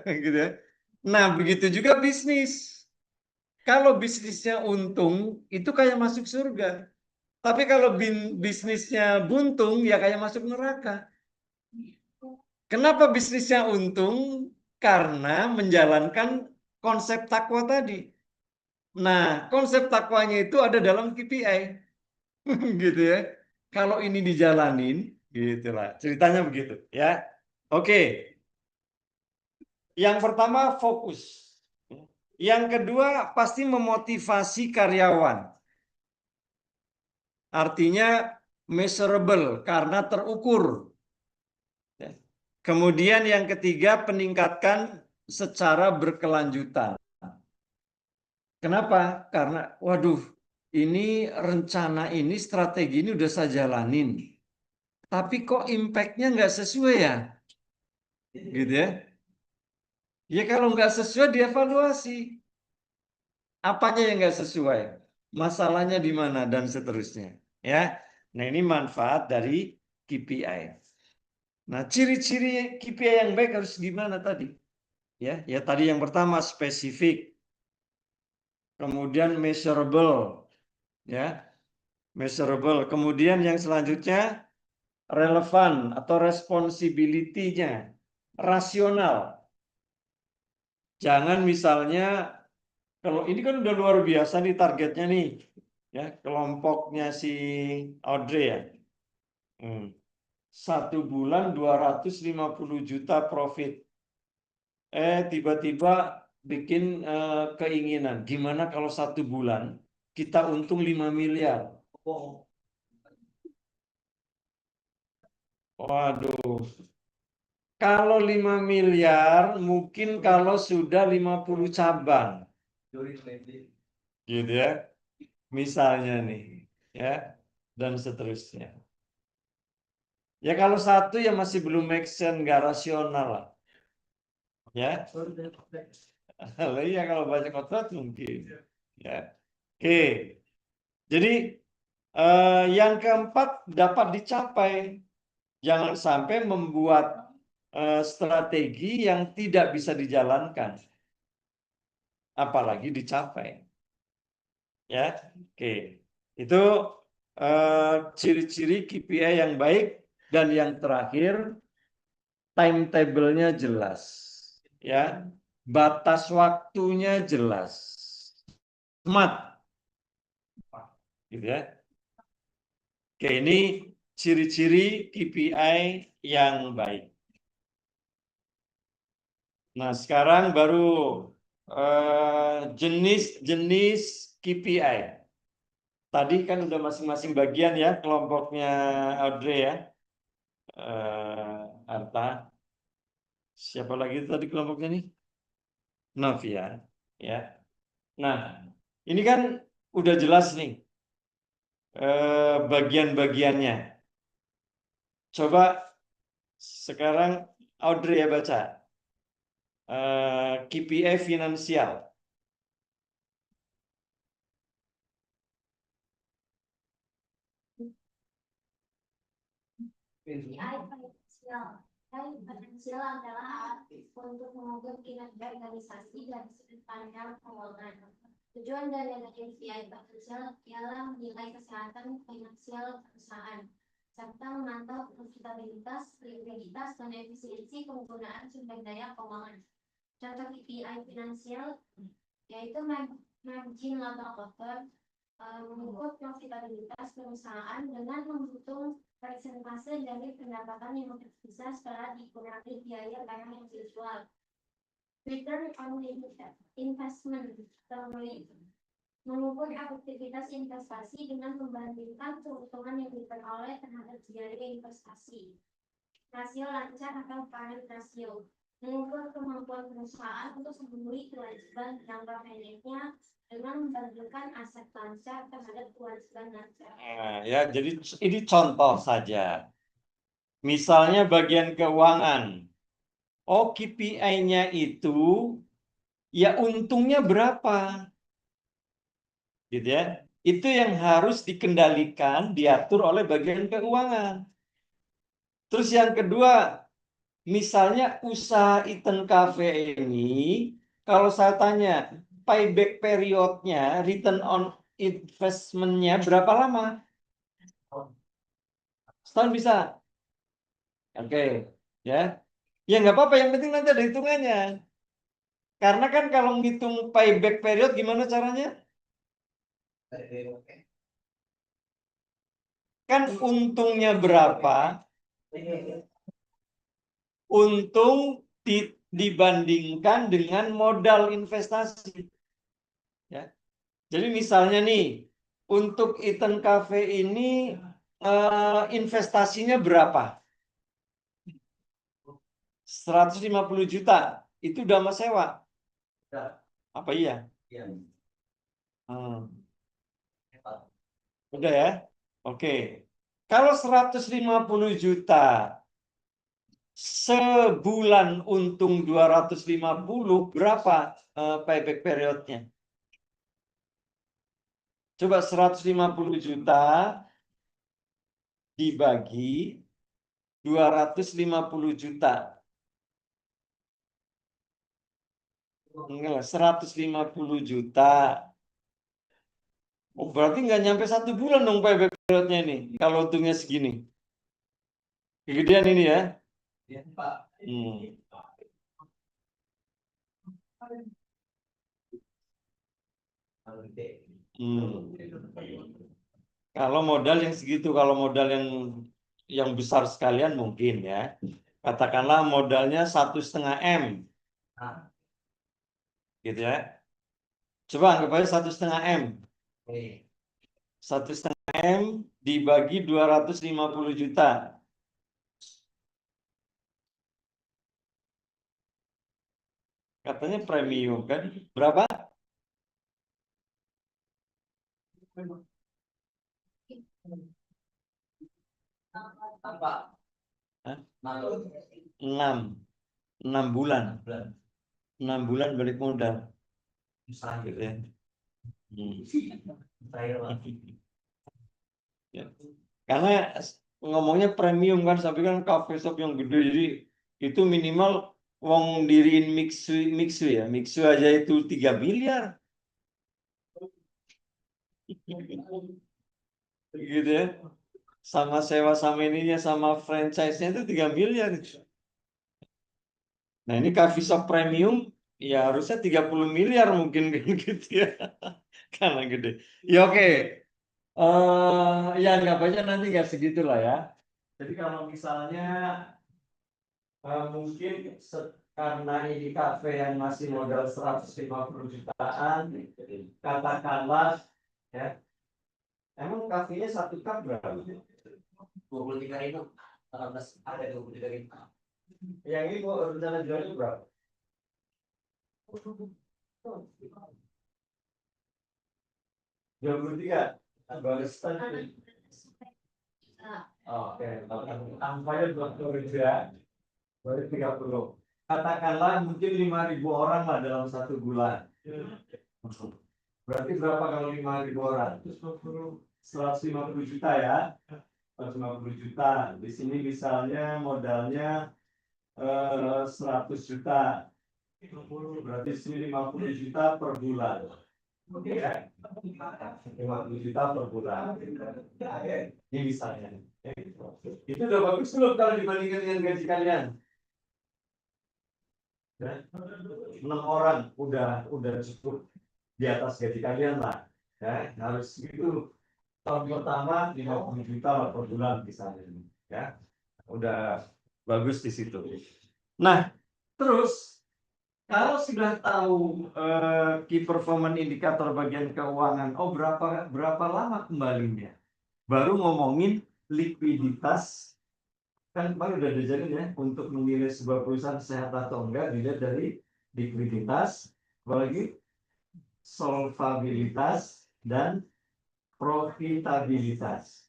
Speaker 3: Gitu ya. Nah, begitu juga bisnis. Kalau bisnisnya untung, itu kayak masuk surga. Tapi kalau bisnisnya buntung, ya kayak masuk neraka. Kenapa bisnisnya untung? Karena menjalankan konsep takwa tadi. Nah, konsep takwanya itu ada dalam KPI. Gitu ya. Kalau ini dijalanin, gitulah. Ceritanya begitu, ya. Oke. Yang pertama fokus. Yang kedua pasti memotivasi karyawan. Artinya measurable karena terukur. Kemudian yang ketiga peningkatkan secara berkelanjutan. Kenapa? Karena waduh, ini rencana ini strategi ini udah saya jalanin. Tapi kok impact-nya nggak sesuai ya? Gitu ya. Ya kalau nggak sesuai dievaluasi. Apanya yang nggak sesuai? Masalahnya di mana dan seterusnya. Ya. Nah ini manfaat dari KPI. Nah ciri-ciri KPI yang baik harus gimana tadi? Ya tadi yang pertama spesifik. Kemudian measurable. Ya. Measurable. Kemudian yang selanjutnya relevan atau responsibility-nya. Rasional. Jangan misalnya kalau ini kan udah luar biasa nih targetnya nih, ya kelompoknya si Audrey ya, 1 bulan 250 juta profit, tiba-tiba bikin keinginan, gimana kalau 1 bulan kita untung 5 miliar,
Speaker 2: Waduh. Kalau 5 miliar mungkin kalau sudah 50 cabang. Gitu ya. Misalnya nih, ya. Dan seterusnya. Ya kalau satu ya masih belum make sense, nggak rasional lah. Ya. Iya kalau banyak outlet mungkin. Ya. Oke. Jadi yang keempat dapat dicapai. Jangan sampai membuat strategi yang tidak bisa dijalankan, apalagi dicapai. Ya, oke. Itu ciri-ciri KPI yang baik. Dan yang terakhir, timetable-nya jelas. Ya, batas waktunya jelas. Smart. Gitu ya. Oke, ini ciri-ciri KPI yang baik. Nah, sekarang baru jenis-jenis KPI. Tadi kan udah masing-masing bagian ya, kelompoknya Audrey ya. Arta. Siapa lagi tadi kelompoknya nih? Novia. Ya. Nah, ini kan udah jelas nih bagian-bagiannya. Coba sekarang Audrey ya baca. KPI finansial.
Speaker 1: KPI finansial. KPI finansial adalah untuk mengukur kinerja organisasi dari sudut pandang keuangan. Tujuan dari KPI finansial ialah menilai kesehatan finansial perusahaan serta memantau profitabilitas, likuiditas, dan efisiensi penggunaan sumber daya keuangan. Contoh KPI finansial yaitu margin labor mengukur profitabilitas perusahaan dengan menghitung persentase dari pendapatan yang tersisa setelah dikurangi biaya barang yang dijual. Return on investment mengukur aktivitas investasi dengan membandingkan keuntungan yang diperoleh terhadap biaya investasi. Rasio lancar atau current ratio mengukur kemampuan perusahaan untuk memenuhi kewajiban jangka pendeknya dengan membandingkan aset lancar terhadap kewajiban lancar.
Speaker 2: Nah, ya, jadi ini contoh saja. Misalnya bagian keuangan. Oh, KPI-nya itu ya untungnya berapa? Gitu ya. Itu yang harus dikendalikan, diatur oleh bagian keuangan. Terus yang kedua, misalnya usaha Eaton Cafe ini, kalau saya tanya, payback periodnya, return on investment-nya berapa lama? Setahun bisa? Oke, ya. Ya nggak apa-apa, yang penting nanti ada hitungannya. Karena kan kalau ngitung payback period gimana caranya? Kan untungnya berapa? Untung dibandingkan dengan modal investasi. Ya. Jadi misalnya nih, untuk Eaton Cafe ini investasinya berapa? 150 juta. Itu udah sama sewa. Apa iya? Udah ya? Oke. Kalau 150 juta sebulan untung 250, berapa payback periodnya? Coba 150 juta dibagi 250 juta. Enggak, 150 juta. Oh, berarti nggak nyampe 1 bulan dong payback periodnya ini. Kalau untungnya segini. Kegedean ini ya. Kalau modal yang segitu, kalau modal yang besar sekalian mungkin ya. Katakanlah modalnya 1,5 M. Gitu ya. Coba anggap aja 1,5 M. 1,5 M dibagi 250 juta. Katanya premium kan? Berapa?
Speaker 8: Apa?
Speaker 2: Hah?
Speaker 8: Malu.
Speaker 2: 6 bulan. 6 bulan balik modal.
Speaker 8: Mustahil.
Speaker 2: Gitu ya. Hmm.
Speaker 8: Mustahil, Pak.
Speaker 2: Ya. Karena ngomongnya premium kan, tapi kan cafe shop yang gede, jadi itu minimal wong diriin mixu ya, mixu aja itu 3 miliar. Gitu ya. Sama sewa sama ininya sama franchise-nya itu 3 miliar. Nah, ini coffee shop premium ya harusnya 30 miliar mungkin gitu ya. Karena gede. Ya oke. Ya anggap aja nanti nggak segitulah ya. Jadi kalau misalnya mungkin karena ini kafe yang masih modal 150 jutaan, katakanlah ya, emang kafenya 1 cup berapa?
Speaker 8: 23.000. 18 ada 23.000.
Speaker 2: Yang ini mau rencana jualnya berapa? 23. Bagus tadi. Oke, angkanya 20 ya. Baru 30. Katakanlah mungkin 5.000 orang lah dalam 1 bulan. Berarti berapa kalau 5.000 orang? 150 juta ya. 150 juta. Di sini misalnya modalnya 100 juta. Berarti di sini 50 juta per bulan. Oke ya. 50 juta per bulan. Ini misalnya. Itu udah bagus belum kalau dibandingkan dengan gaji kalian? Ya. 6 orang udah cukup di atas gaji kalian lah. Ya, harus gitu. Tahun pertama 50 juta lah per bulan misalnya. Ya. Udah bagus di situ. Nah, terus kalau sudah tahu key performance indikator bagian keuangan, berapa lama kembalinya? Baru ngomongin likuiditas, kan baru udah diajarin ya, untuk menilai sebuah perusahaan sehat atau enggak dilihat dari likuiditas, apalagi solvabilitas dan profitabilitas,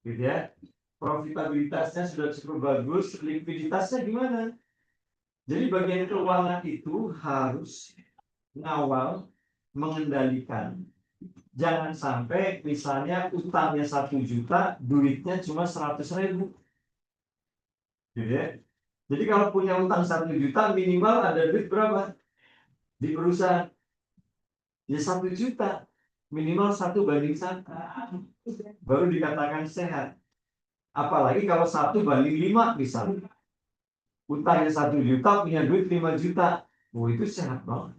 Speaker 2: gitu ya. Profitabilitasnya sudah cukup bagus, likuiditasnya gimana? Jadi bagian keuangan itu harus ngawal, mengendalikan. Jangan sampai misalnya utangnya 1 juta, duitnya cuma 100.000. Gitu ya. Jadi kalau punya utang 1 juta, minimal ada duit berapa di perusahaan? Ya 1 juta. Minimal 1:1. Baru dikatakan sehat. Apalagi kalau 1:5 misalnya. Utangnya 1 juta, punya duit 5 juta. Oh, itu sehat banget.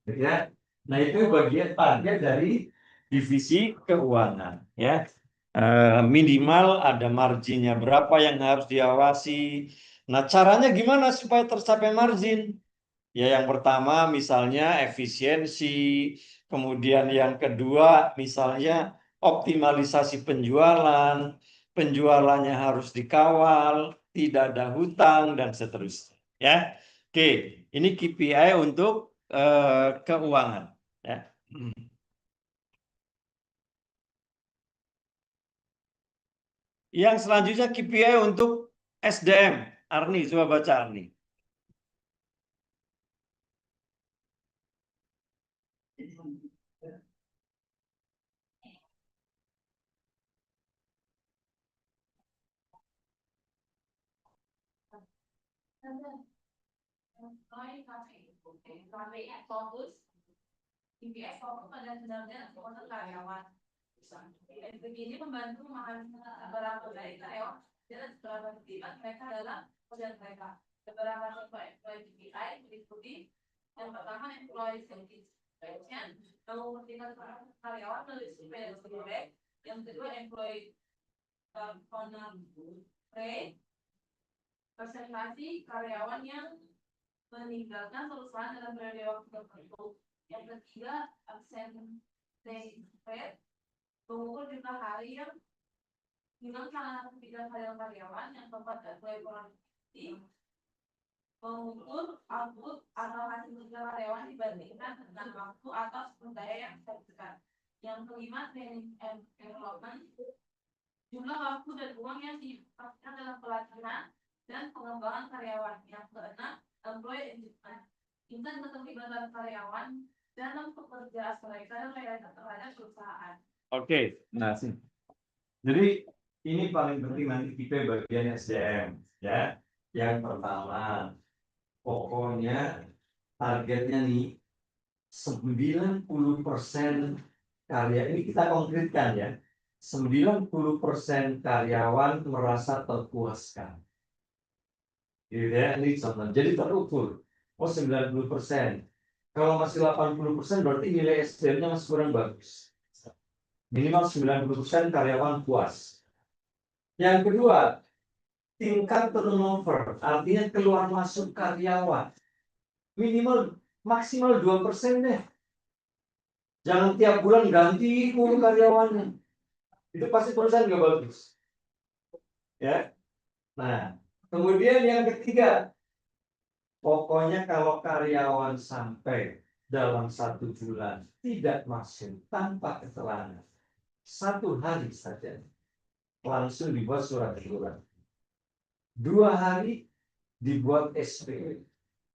Speaker 2: Ya. Nah, itu bagian target dari divisi keuangan. Ya. Minimal ada marginnya berapa yang harus diawasi. Nah, caranya gimana supaya tercapai margin? Ya, yang pertama misalnya efisiensi, kemudian yang kedua misalnya optimalisasi penjualan, penjualannya harus dikawal, tidak ada hutang dan seterusnya. Ya, oke, ini KPI untuk keuangan. Ya. Yang selanjutnya KPI untuk SDM. Arni, coba baca Arni.
Speaker 4: Fokus, IPS fokus pada benar-benar supporter karyawan. Begini membantu memahami beberapa dari karyawan dan seberapa terlibat mereka dalam pekerjaan mereka. Beberapa contoh employee KPI meliputi yang pertama employee satisfaction, mengumpulkan karyawan melalui survei dan feedback. Yang kedua employee owner rate, presentasi karyawan yang meninggalkan perusahaan dalam periode waktu tertentu. Yang ketiga absenteeism rate, mengukur jumlah hari yang hilang karena tidak karyawan yang tempat employee produktif. mengukur output atau hasil kerja karyawan dibandingkan dengan waktu atau sumber daya yang dihabiskan. Yang kelima, training and development. Jumlah waktu dan uang yang dipakai dalam pelatihan dan pengembangan karyawan. Yang keenam, employee engagement. Tingkat keterlibatan karyawan dalam pekerjaan mereka terhadap perusahaan.
Speaker 2: Oke, nah sih. Jadi ini paling penting nanti kita bagian SDM ya. Yang pertama, pokoknya targetnya nih 90% karya ini kita konkretkan ya. 90% karyawan merasa terpuaskan. Gitu ya, ini contoh. Jadi terukur. Oh 90%. Kalau masih 80% berarti nilai SDM-nya masih kurang bagus. Minimal 90% karyawan puas. Yang kedua, tingkat turnover, artinya keluar masuk karyawan. Minimal maksimal 2% deh. Jangan tiap bulan ganti karyawannya. Itu pasti perusahaan nggak bagus. Ya. Nah, kemudian yang ketiga, pokoknya kalau karyawan sampai dalam 1 bulan tidak masuk tanpa keterangan, 1 hari saja langsung dibuat surat teguran. 2 hari dibuat SP,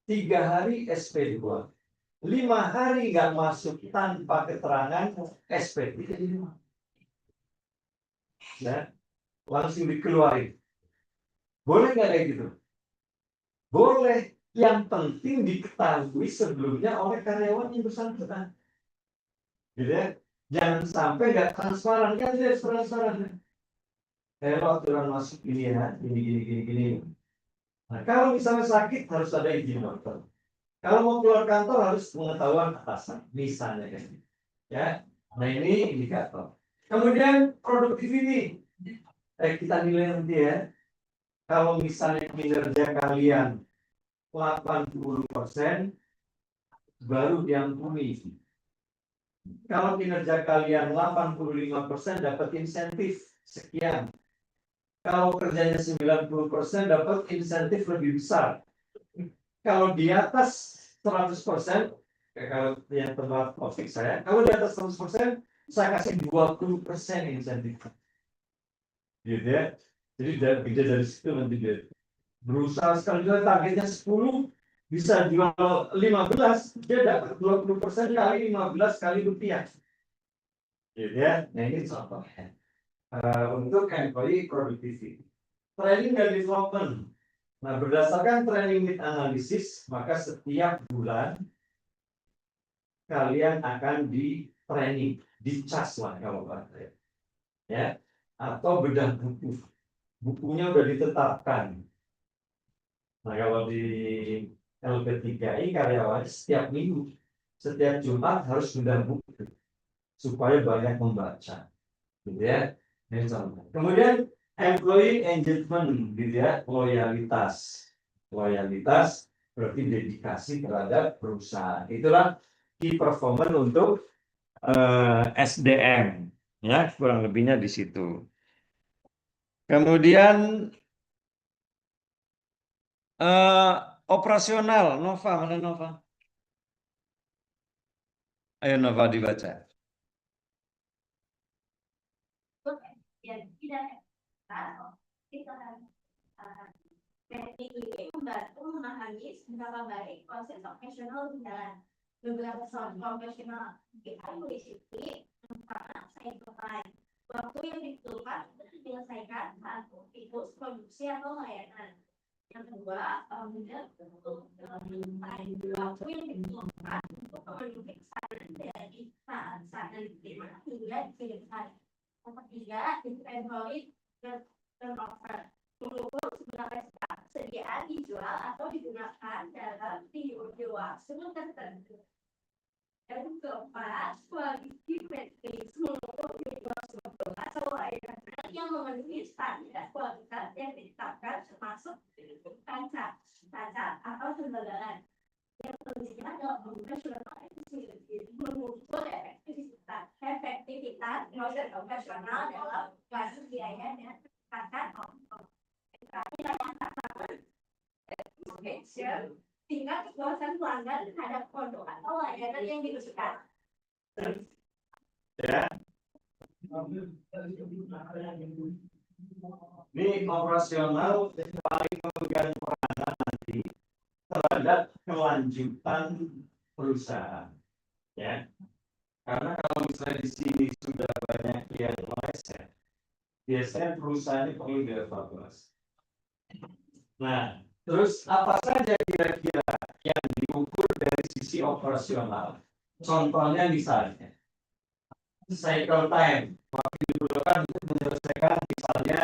Speaker 2: 3 hari SP dibuat, 5 hari nggak masuk tanpa keterangan SP tidak diterima. Ya, langsung dikeluarin. Boleh nggak kayak gitu? Boleh. Yang penting diketahui sebelumnya oleh karyawan yang bersangkutan. Gitu ya. Jangan sampai nggak transparan, kan tidak transparan. Kalau aturan masuk ini ya, gini. Nah, kalau misalnya sakit harus ada izin dokter. Kalau mau keluar kantor harus pengetahuan atasan, misalnya kan. Ya, nah ini indikator. Kemudian productivity. Kita nilai nanti ya. Kalau misalnya kinerja kalian 80% baru diampuni. Kalau kinerja kalian 85% dapat insentif sekian. Kalau kerjanya 90% dapat insentif lebih besar. Kalau di atas 100%, kalau yang tempat topik saya, kalau di atas 100%, saya kasih 20% insentif. Gitu ya. Jadi dari situ nanti dia berusaha sekali targetnya 10, bisa jual 15, dia dapat 20% kali 15 kali rupiah. Gitu ya. Nah ini contohnya. Untuk employee productivity. Training dan development. Nah, berdasarkan training need analysis, maka setiap bulan kalian akan di training, dicas lah kalau bahasa ya, atau bedah buku. Bukunya udah ditetapkan. Nah, kalau di LP3I karyawan setiap minggu, setiap Jumat harus bedah buku supaya banyak membaca. Gitu ya. Ini contoh. Kemudian employee engagement, gitu ya, loyalitas berarti dedikasi terhadap perusahaan. Itulah key performance untuk SDM, ya kurang lebihnya di situ. Kemudian operasional, Nova, mana Nova? Ayo Nova dibaca.
Speaker 1: Teknik ini membantu memahami seberapa baik proses operasional berjalan. Beberapa soal profesional kita mengikuti tentang cycle time. Waktu yang diperlukan untuk menyelesaikan satu siklus produksi atau layanan. Yang kedua, waktu yang diperlukan untuk pemeriksaan dari saat diterima hingga dikirimkan. Yang ketiga, employee turnover. Mengukur seberapa sediaan dijual atau digunakan dalam periode waktu tertentu. Yang keempat, quality metrics mengukur periode atau layanan yang memenuhi standar kualitas yang ditetapkan termasuk kaca atau sumbangan. Yang kelima adalah mengukur efektivitas proses operasional dalam kasus biaya dan kata
Speaker 4: mention tingkat kepuasan pelanggan terhadap produk atau layanan yang diberikan.
Speaker 2: Ya. Ini operasional paling memegang peranan nanti terhadap kelanjutan perusahaan. Ya. Karena kalau misalnya di sini sudah banyak yang meleset, biasanya perusahaan ini perlu dievaluasi. Nah, terus apa saja kira-kira yang diukur dari sisi operasional? Contohnya misalnya cycle time, waktu dibutuhkan untuk menyelesaikan misalnya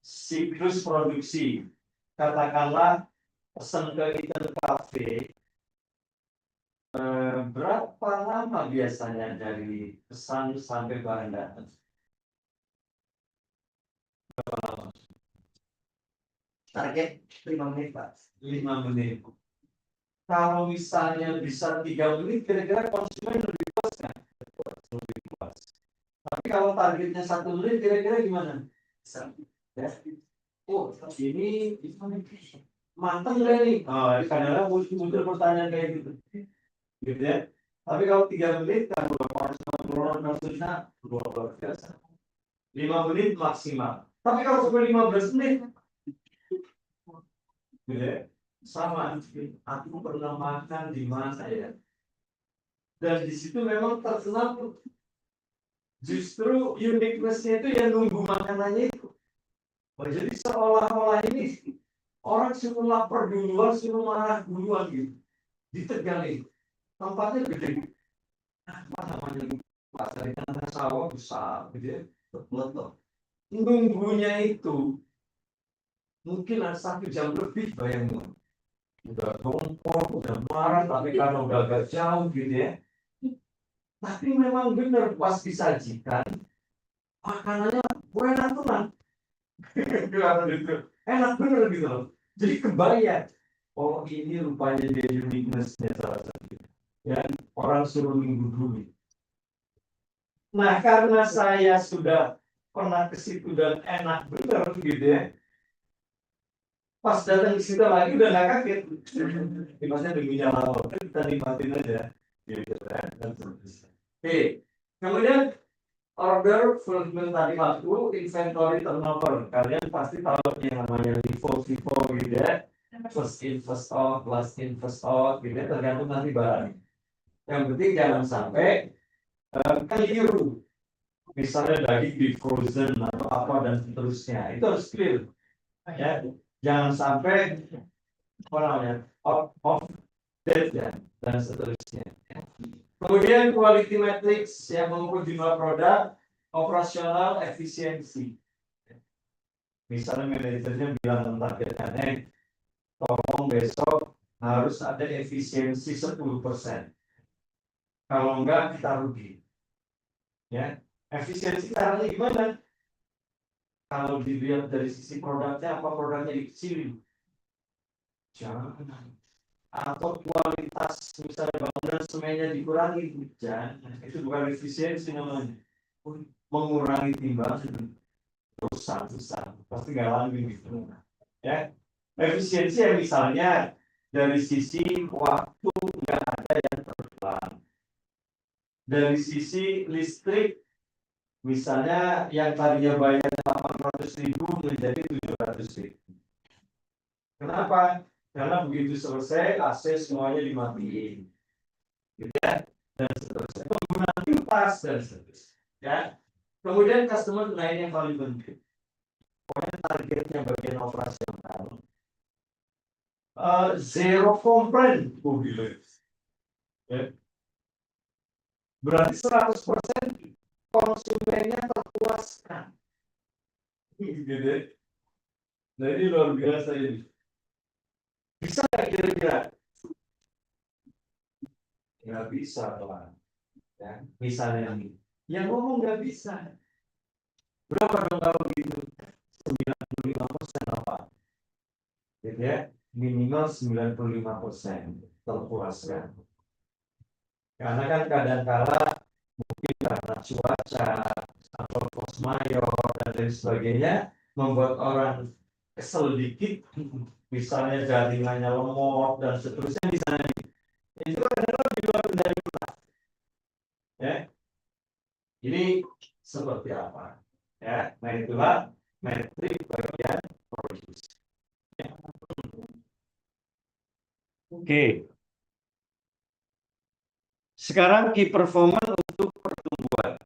Speaker 2: siklus produksi. Katakanlah pesan ke Eaton Cafe, berapa lama biasanya dari pesan sampai barang datang?
Speaker 8: Target 5 menit, Pak.
Speaker 2: 5 menit. Kalau misalnya bisa 3 menit, kira-kira konsumen lebih puas kan? Lebih puas. Tapi kalau targetnya 1 menit, kira-kira gimana? Ya. Oh, ini matang nggak nih? Oh, kadang-kadang muncul pertanyaan kayak gitu. Gitu ya. Tapi kalau 3 menit, kalau konsumen maksudnya luar biasa. 5 menit maksimal. Tapi kalau sampai 15 menit, gitu ya. Sama, aku pernah makan di mana ya, dan di situ memang terkenal justru uniqueness-nya itu yang nunggu makanannya itu. Oh, jadi seolah-olah ini orang suruh lapar duluan, suruh marah duluan gitu. Di Tegal itu tempatnya gede, apa namanya, pasar ikan sawah besar gitu ya, betul. Nunggunya itu mungkin 1 jam lebih, bayangin. Udah kompor, udah marah, tapi karena udah agak jauh gitu ya. Tapi memang benar pas disajikan, makanannya enak tuh, enak bener gitu loh. Jadi kebayang, oh ini rupanya dia uniqueness-nya salah satu. Ya, orang suruh nunggu dulu. Nah, karena saya sudah pernah ke situ dan enak bener gitu ya. Pas datang ke situ lagi udah nggak kaget. Maksudnya deminya lama, kita nikmatin aja. Gitu kan. Oke, kemudian order fulfillment tadi waktu inventory turnover. Kalian pasti tahu yang namanya FIFO gitu ya. First in first out, last in first out gitu ya, tergantung nanti barang. Yang penting jangan sampai keliru. Misalnya daging di frozen atau apa dan seterusnya. Itu harus clear. Ya. Jangan sampai apa namanya out of date ya dan seterusnya. Kemudian quality matrix yang mengukur jumlah produk, operasional efisiensi. Misalnya manajernya bilang targetnya, tolong besok harus ada efisiensi 10%. Kalau enggak kita rugi. Ya, efisiensi caranya gimana? Kalau dilihat dari sisi produknya, apa produknya dikecilin? Jangan. Atau kualitas misalnya bangunan semennya dikurangi, jangan. Itu bukan efisiensi namanya. Mengurangi timbangan dosa besar, pasti nggak langgeng gitu. Ya, efisiensi ya misalnya dari sisi waktu nggak ada yang terulang. Dari sisi listrik, misalnya yang tadinya bayar 800.000 menjadi 700.000. Kenapa? Karena begitu selesai AC semuanya dimatiin, gitu ya, dan seterusnya. Penggunaan kipas dan seterusnya. Ya. Kemudian customer lain yang paling penting. Pokoknya targetnya bagian operasional. Zero complaint, ya. Berarti 100% konsumennya terpuaskan. Gitu. Nah ini luar biasa ini. Bisa nggak kira-kira? Nggak bisa lah. Ya, misalnya ini. Yang ngomong nggak bisa. Berapa dong kalau gitu? 95% apa? Gitu ya. Minimal 95% terpuaskan. Karena kan kadang-kala mungkin karena cuaca atau force majeure dan lain sebagainya membuat orang kesel dikit misalnya jaringannya lemot dan seterusnya di sana. Itu adalah di luar kendali kita. Ya. Ini seperti apa? Ya, nah itulah metrik bagian produksi. Ya. Oke. Sekarang key performance untuk pertumbuhan.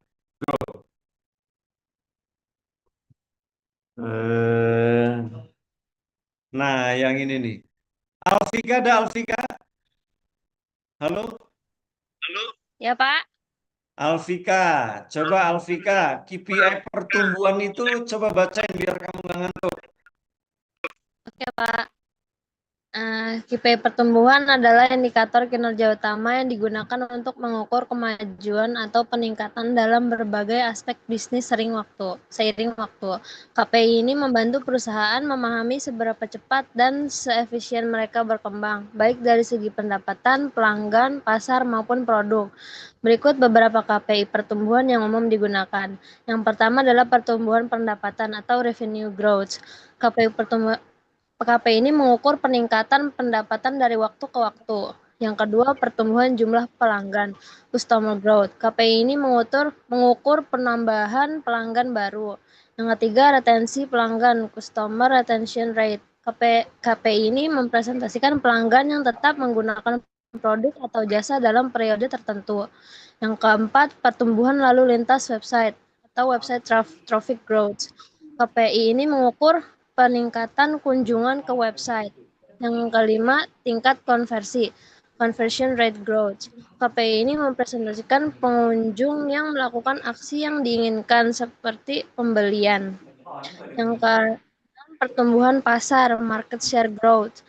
Speaker 2: Nah, yang ini nih. Alfika, ada Alfika? Halo?
Speaker 5: Ya, Pak.
Speaker 2: Alfika, coba Alfika, KPI pertumbuhan itu coba bacain biar kamu nggak ngantuk.
Speaker 5: Oke, Pak. KPI pertumbuhan adalah indikator kinerja utama yang digunakan untuk mengukur kemajuan atau peningkatan dalam berbagai aspek bisnis seiring waktu. KPI ini membantu perusahaan memahami seberapa cepat dan seefisien mereka berkembang, baik dari segi pendapatan, pelanggan, pasar, maupun produk. Berikut beberapa KPI pertumbuhan yang umum digunakan. Yang pertama adalah pertumbuhan pendapatan atau revenue growth. KPI ini mengukur peningkatan pendapatan dari waktu ke waktu. Yang kedua, pertumbuhan jumlah pelanggan, customer growth. KPI ini mengukur penambahan pelanggan baru. Yang ketiga, retensi pelanggan, customer retention rate. KPI ini mempresentasikan pelanggan yang tetap menggunakan produk atau jasa dalam periode tertentu. Yang keempat, pertumbuhan lalu lintas website atau website traffic growth. KPI ini mengukur peningkatan kunjungan ke website. Yang kelima, tingkat konversi, conversion rate growth. KPI ini mempresentasikan pengunjung yang melakukan aksi yang diinginkan seperti pembelian. Yang keenam, pertumbuhan pasar, market share growth.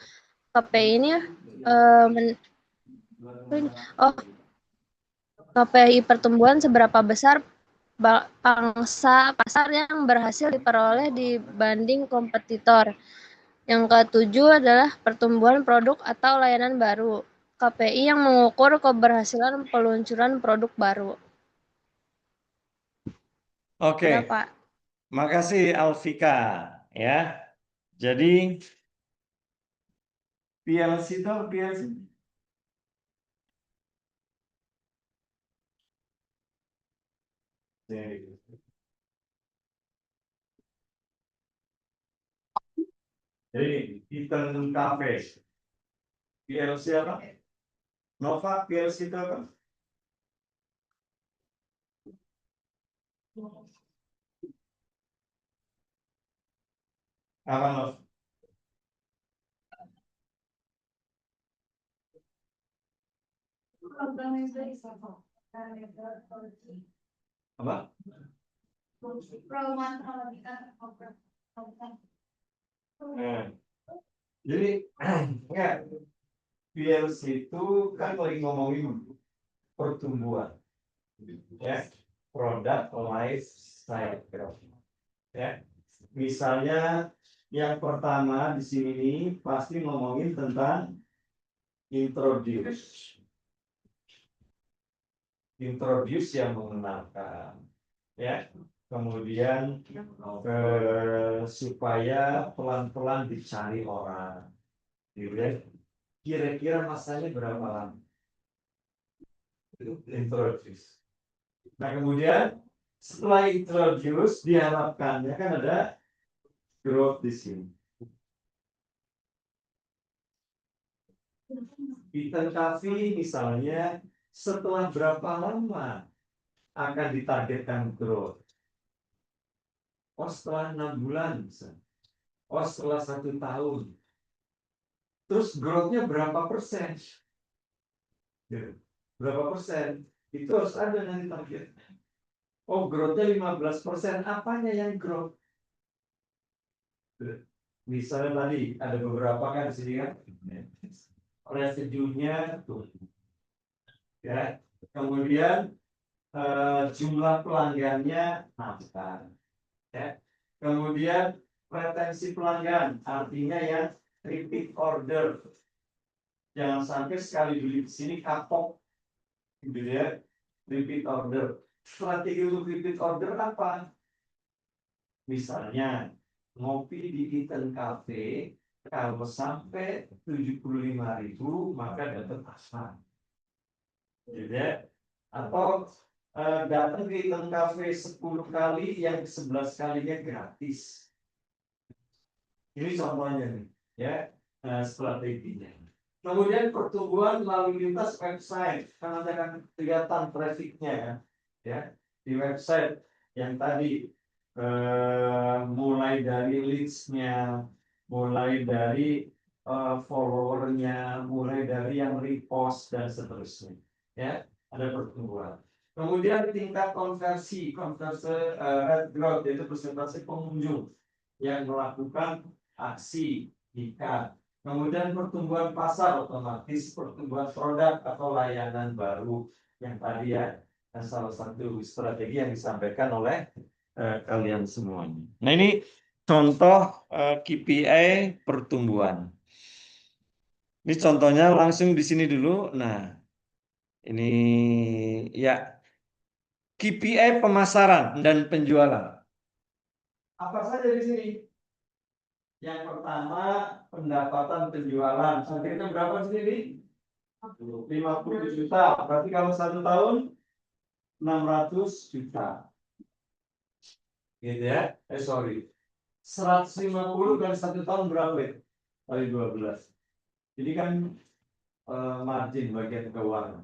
Speaker 5: KPI ini KPI pertumbuhan seberapa besar pangsa pasar yang berhasil diperoleh dibanding kompetitor. Yang ketujuh adalah pertumbuhan produk atau layanan baru. KPI yang mengukur keberhasilan peluncuran produk baru.
Speaker 2: Oke,
Speaker 5: Sudah, Pak.
Speaker 2: makasih Alfika. Ya, jadi PLC itu apa PLC? Jadi Titan Cafe. PLC apa? Nova PLC itu apa? Apa Nova? Apa? Jadi enggak, PLC itu kan lagi ngomongin pertumbuhan, ya, product life cycle, ya. Misalnya yang pertama di sini pasti ngomongin tentang introduce yang mengenalkan, ya. Kemudian supaya pelan-pelan dicari orang, gitu ya. Kira-kira masanya berapa lama? Introduce. Nah kemudian setelah introduce diharapkannya kan ada growth di sini. Titan Cafe misalnya setelah berapa lama akan ditargetkan growth? Oh setelah 6 bulan misalnya. Oh setelah 1 tahun. Terus growth-nya berapa persen? Berapa persen? Itu harus ada nanti target. Oh growth-nya 15%. Apanya yang growth? Misalnya tadi ada beberapa kan di sini kan. Residunya tuh. Ya. Kemudian jumlah pelanggannya nambah. Ya. Kemudian retensi pelanggan, artinya yang repeat order. Jangan sampai sekali beli di sini kapok, gitu ya. Repeat order. Strategi untuk repeat order apa? Misalnya ngopi di Titan Cafe
Speaker 3: Kalau sampai 75.000 maka dapat asma. Gitu ya. Atau datang ke Eton Cafe 10 kali, yang 11 kalinya gratis. Ini contohnya nih, ya, strateginya. Kemudian pertumbuhan lalu lintas website, karena akan kelihatan trafficnya ya, di website yang tadi mulai dari leads-nya, mulai dari followernya, mulai dari yang repost dan seterusnya, ya, ada pertumbuhan. Kemudian tingkat konversi rate growth, yaitu persentase pengunjung yang melakukan aksi jika. Kemudian pertumbuhan pasar, otomatis pertumbuhan produk atau layanan baru yang tadi ya, salah satu strategi yang disampaikan oleh kalian semuanya. Nah, ini contoh KPI pertumbuhan. Ini contohnya langsung di sini dulu. Nah, ini ya KPI pemasaran dan penjualan. Apa saja di sini? Yang pertama, pendapatan penjualan. Akhirnya berapa di sini? 50 juta. Berarti kalau 1 tahun 600 juta. Gitu ya. Sorry. 150 kali 1 tahun berapa itu? Kali 12. Jadi kan margin bagian keuangan.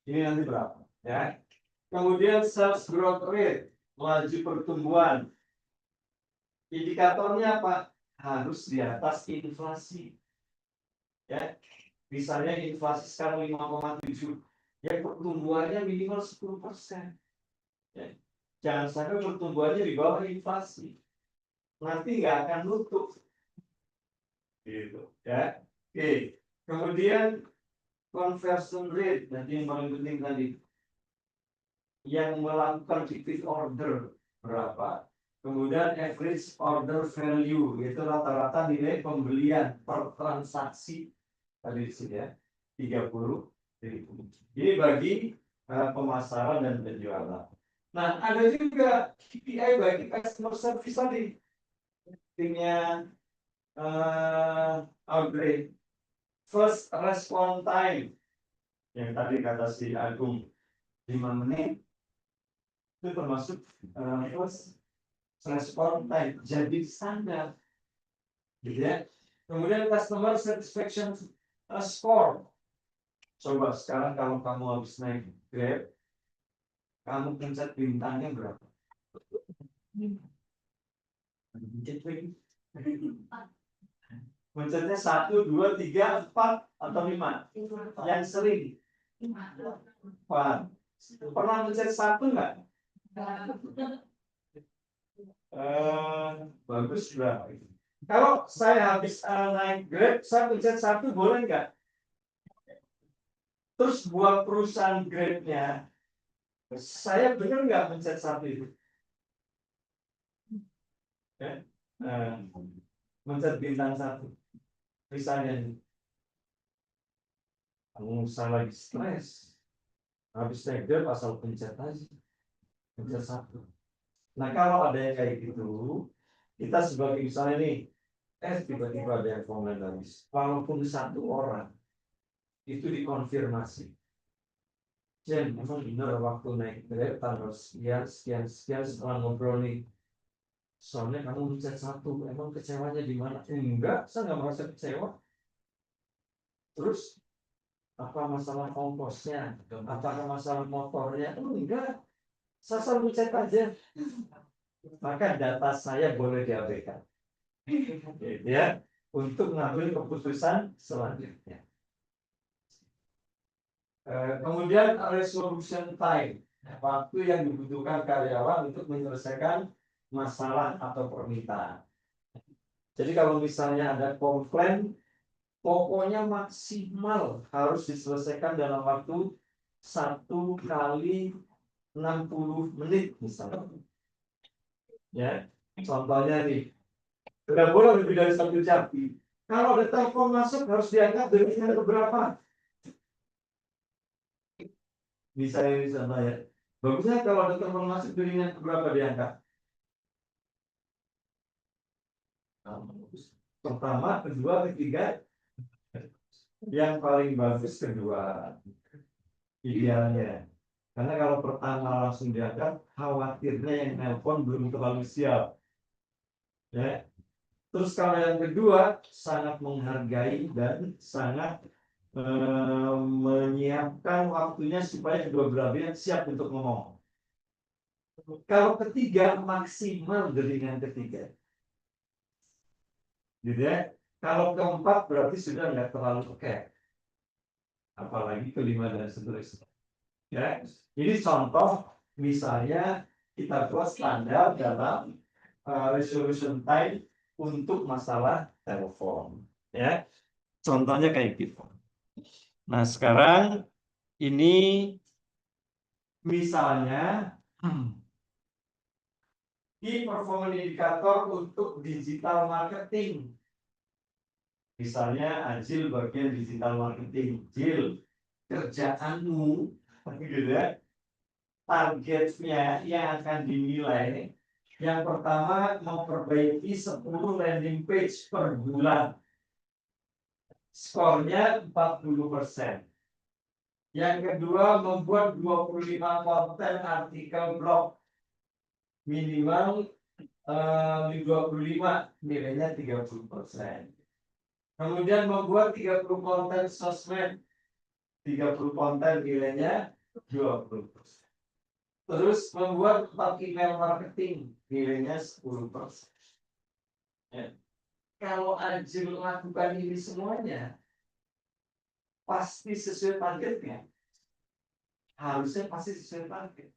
Speaker 3: Ini nanti berapa? Ya. Kemudian sales growth rate, laju pertumbuhan. Indikatornya apa? Harus di atas inflasi. Ya. Misalnya inflasi sekarang 5,7, ya pertumbuhannya minimal 10%. Ya. Jangan sampai pertumbuhannya di bawah inflasi. Nanti nggak akan nutup. Gitu, ya. Oke. Kemudian conversion rate, nanti yang paling penting tadi. Yang melakukan repeat order berapa? Kemudian average order value, yaitu rata-rata nilai pembelian per transaksi tadi di sini ya, 30.000. Jadi bagi pemasaran dan penjualan. Nah, ada juga KPI bagi customer service tadi. Artinya Audrey, first response time yang tadi kata si Agung 5 menit itu termasuk first response time jadi standar, gitu ya. Kemudian customer satisfaction score. Coba sekarang kalau kamu habis naik Grab, kamu pencet bintangnya berapa? Pencetnya 1, 2, 3, 4 atau 5? Yang sering 4. Pernah mencet 1 nggak? Bagus berapa? Kalau saya habis naik Grab, saya pencet 1 boleh nggak? Terus buat perusahaan Grab-nya, saya benar nggak mencet 1 itu? Ya? Mencet bintang 1. Misalnya nih, kamu lagi stres, habis naik Grab asal pencet aja, pencet 1. Nah, kalau ada yang kayak gitu, kita sebagai misalnya nih, tiba-tiba ada yang komen habis, walaupun 1 orang itu dikonfirmasi. Jen, memang benar waktu naik Grab tanggal sekian setelah ngobrol nih. Soalnya kamu mencet 1, emang kecewanya di mana? Enggak, saya nggak merasa kecewa. Terus apa masalah ongkosnya? Apakah masalah motornya? Enggak, saya selalu cek aja. Maka data saya boleh diabaikan, ya, untuk mengambil keputusan selanjutnya. Kemudian resolution time, waktu yang dibutuhkan karyawan untuk menyelesaikan masalah atau permintaan. Jadi kalau misalnya ada komplain, pokoknya maksimal harus diselesaikan dalam waktu 1 kali 60 menit misalnya. Ya, contohnya nih, tidak boleh lebih dari 1 jam. Kalau ada telepon masuk harus diangkat dengan berapa? Misalnya ini contoh ya. Bagusnya kalau ada telepon masuk dengan berapa diangkat?
Speaker 2: pertama, kedua, ketiga. Yang paling bagus kedua, idealnya. Karena kalau pertama langsung diangkat, khawatirnya yang nelpon belum terlalu siap. Ya. Terus kalau yang kedua, sangat menghargai dan sangat menyiapkan waktunya supaya kedua belah pihak siap untuk ngomong. Kalau ketiga, maksimal dengan ketiga. Gitu ya. Kalau keempat berarti sudah nggak terlalu peka. Apalagi kelima dan seterusnya. Ya. Ini contoh misalnya kita buat standar dalam resolution time untuk masalah telepon. Ya. Contohnya kayak gitu. Nah, sekarang ini misalnya key performance indicator untuk digital marketing. Misalnya Ajil bagian digital marketing. Jil, kerjaanmu gitu ya. Targetnya yang akan dinilai. Yang pertama memperbaiki 10 landing page per bulan. Skornya 40%. Yang kedua membuat 25 konten artikel blog. Minimal 25, nilainya 30%. Kemudian membuat 30 konten sosmed. 30 konten nilainya 20%. Terus membuat 4 email marketing, nilainya 10%. Ya. Kalau Ajil lakukan ini semuanya, pasti sesuai targetnya. Harusnya pasti sesuai target.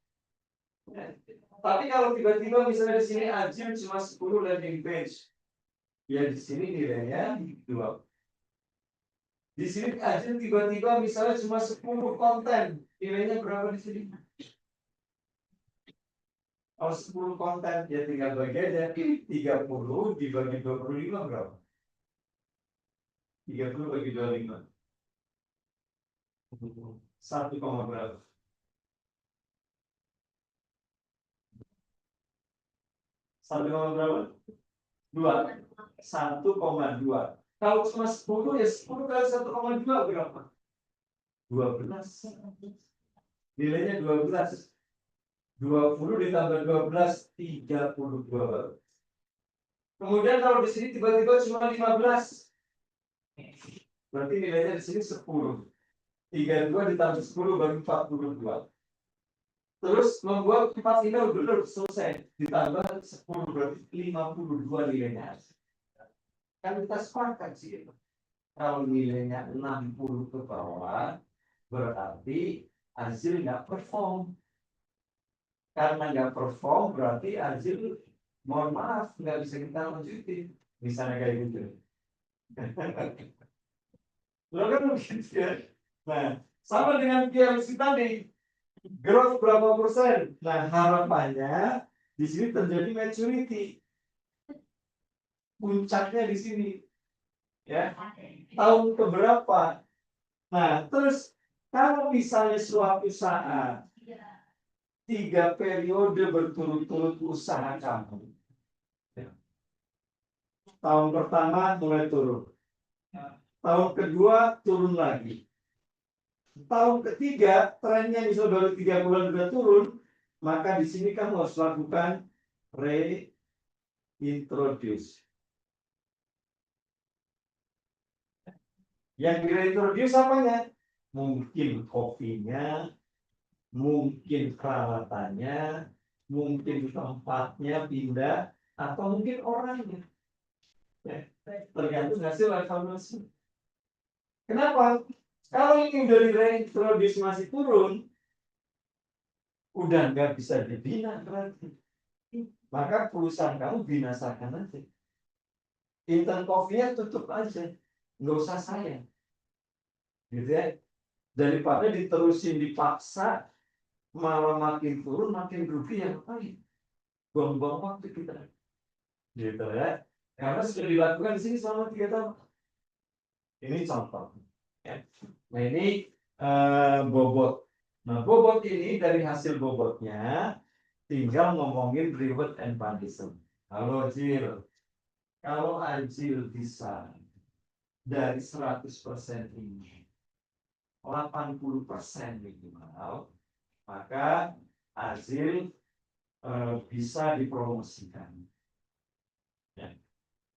Speaker 2: Ya. Tapi kalau tiba-tiba misalnya di sini Ajil cuma 10 landing page, ya di sini nilainya 2. Di sini Ajil tiba-tiba misalnya cuma 10 konten, nilainya berapa di sini? Kalau 10 konten, ya tinggal bagi aja. 30 dibagi 25 berapa? 30 bagi 25. 1, berapa? 1, berapa? 2. 1,2. Kalau cuma 10 ya 10 kali 1,2 berapa? 12. Nilainya 12. 20 ditambah 12, 32. Kemudian kalau di sini tiba-tiba cuma 15. Berarti nilainya di sini 10. 32 ditambah 10 baru 42. Terus membuat 4 email dulu selesai. Ditambah 10 berarti 52 nilainya. Kan kita sepakat sih. Kalau nilainya 60 ke bawah, berarti Azil nggak perform. Karena nggak perform, berarti Azil, mohon maaf, nggak bisa kita lanjutin. Misalnya kayak gitu. Lo kan begitu ya. Nah, sama dengan PLC tadi. Growth berapa persen? Nah, harapannya di sini terjadi maturity. Puncaknya di sini. Ya. Tahun keberapa? Nah, terus kalau misalnya suatu saat 3 periode berturut-turut usaha kamu. Ya. Tahun pertama mulai turun. Tahun kedua turun lagi. Tahun ketiga trennya misal baru 3 bulan sudah turun, maka di sini kamu harus lakukan reintroduce. Yang reintroduce apanya? Mungkin kopinya, mungkin peralatannya, mungkin tempatnya pindah, atau mungkin orangnya. Ya, tergantung hasil evaluasi. Kenapa? Kalau ini udah reintroduce masih turun, udah nggak bisa dibina berarti. Maka perusahaan kamu binasakan aja. Instant coffee-nya tutup aja, nggak usah sayang. Gitu ya. Daripada diterusin dipaksa, malah makin turun, makin rugi yang lain. Buang-buang waktu kita. Gitu ya. Karena sudah dilakukan di sini selama 3 tahun. Ini contoh. Ya. Nah ini bobot. Nah bobot ini dari hasil bobotnya tinggal ngomongin reward and punishment. Halo Jil. Kalau Azil bisa dari 100% ini 80% minimal, maka Azil bisa dipromosikan. Ya.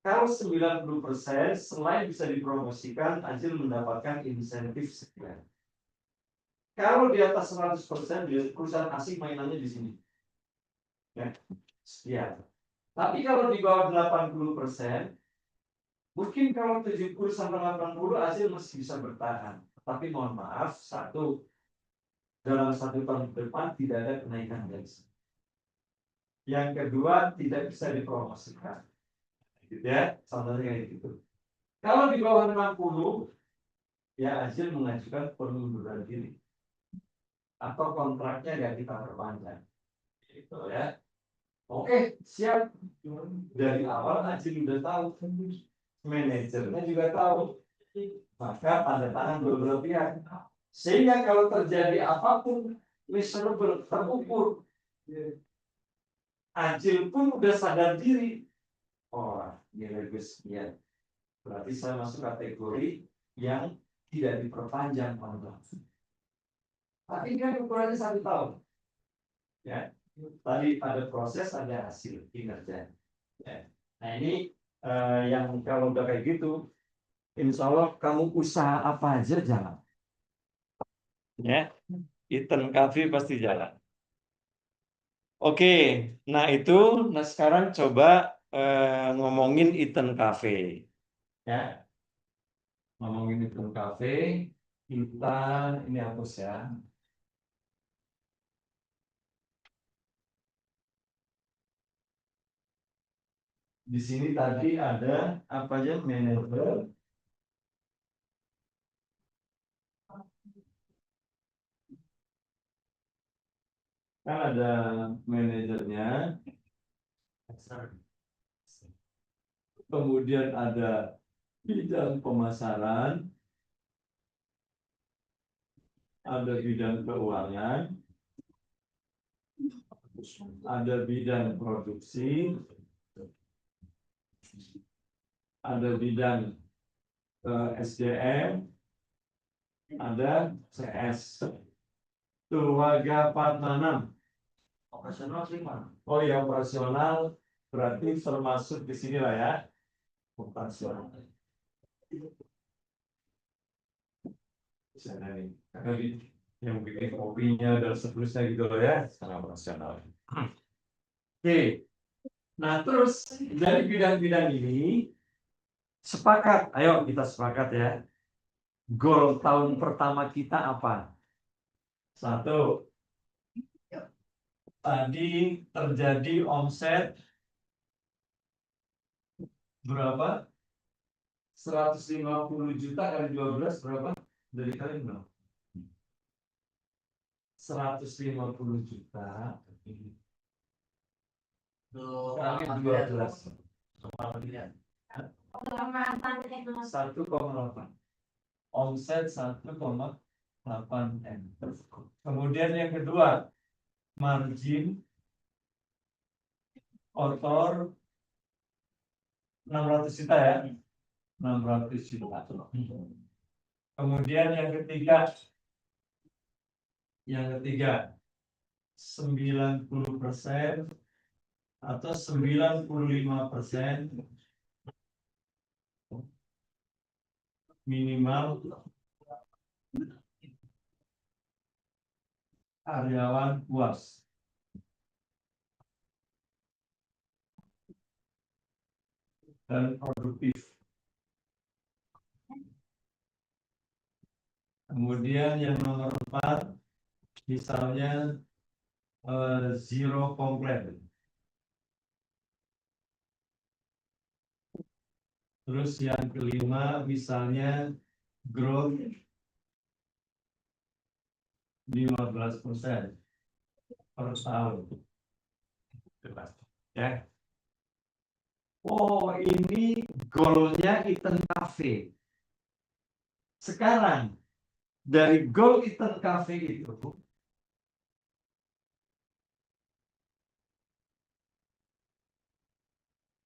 Speaker 2: Kalau 90% selain bisa dipromosikan, Azil mendapatkan insentif sekian. Kalau di atas 100%, perusahaan asing mainannya di sini. Ya, sekian. Tapi kalau di bawah 80%, mungkin kalau 70-80 Azil masih bisa bertahan. Tapi mohon maaf, dalam 1 tahun ke depan tidak ada kenaikan gaji. Yang kedua, tidak bisa dipromosikan. Gitu ya, contohnya kayak gitu. Kalau di bawah 60, ya Azil mengajukan pengunduran diri. Atau kontraknya ya kita perpanjang. Gitu ya. Oke, siap. Dari awal Azil udah tahu. Manajernya juga tahu. Maka tanda tangan beberapa pihak. Sehingga kalau terjadi apapun, miserable, terukur. Azil pun udah sadar diri. Oh, nilai gue sekian. Berarti saya masuk kategori yang tidak diperpanjang kontrak. Tapi kan ukurannya 1 tahun. Ya, tadi ada proses, ada hasil kinerja. Ya. Nah ini yang kalau udah kayak gitu, insya Allah kamu usaha apa aja jalan. Ya, Eaton Cafe pasti jalan. Oke, nah itu, sekarang coba ngomongin Eaton Cafe. Ya, ngomongin Eaton Cafe, kita ini hapus ya. Di sini tadi ada apa aja manajer. Kan ada manajernya. Kemudian ada bidang pemasaran, ada bidang keuangan, ada bidang produksi, ada bidang SDM, ada CS. Keluarga Patmanam. Operasional sih, Pak. Oh ya, operasional berarti termasuk di sini lah ya. Operasional. Karena yang bikin kopinya dan seterusnya gitu loh ya, secara operasional. Oke. Nah, terus dari bidang-bidang ini sepakat, ayo kita sepakat ya. Goal tahun pertama kita apa? 1. Tadi terjadi omset berapa? 150 juta kali 12 berapa? Dari kalian berapa? 150 juta kali 12. 1,8. Omset 1,8 M. Kemudian yang kedua, margin kotor 600 juta ya. 600 juta. Kemudian yang ketiga 90% atau 95% minimal karyawan puas. Dan produktif. Kemudian yang nomor 4, misalnya zero komplain. Terus yang kelima, misalnya growth 15% per tahun. Ya. Oh, ini goalnya Eaton Cafe. Sekarang dari goal Eaton Cafe itu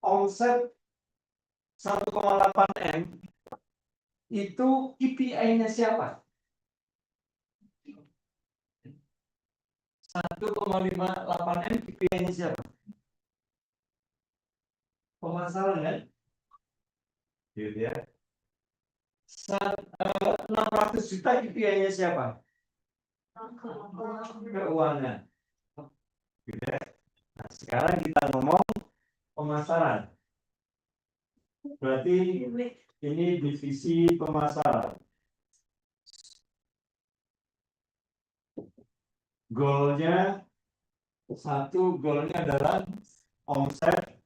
Speaker 2: omset 1,8 M itu KPI-nya siapa? 1,58 M KPI-nya siapa? Pemasaran kan? Gitu ya. 600 juta KPI-nya siapa? Keuangan. Gitu ya. Nah, sekarang kita ngomong pemasaran. Berarti ini divisi pemasaran. Goalnya adalah omset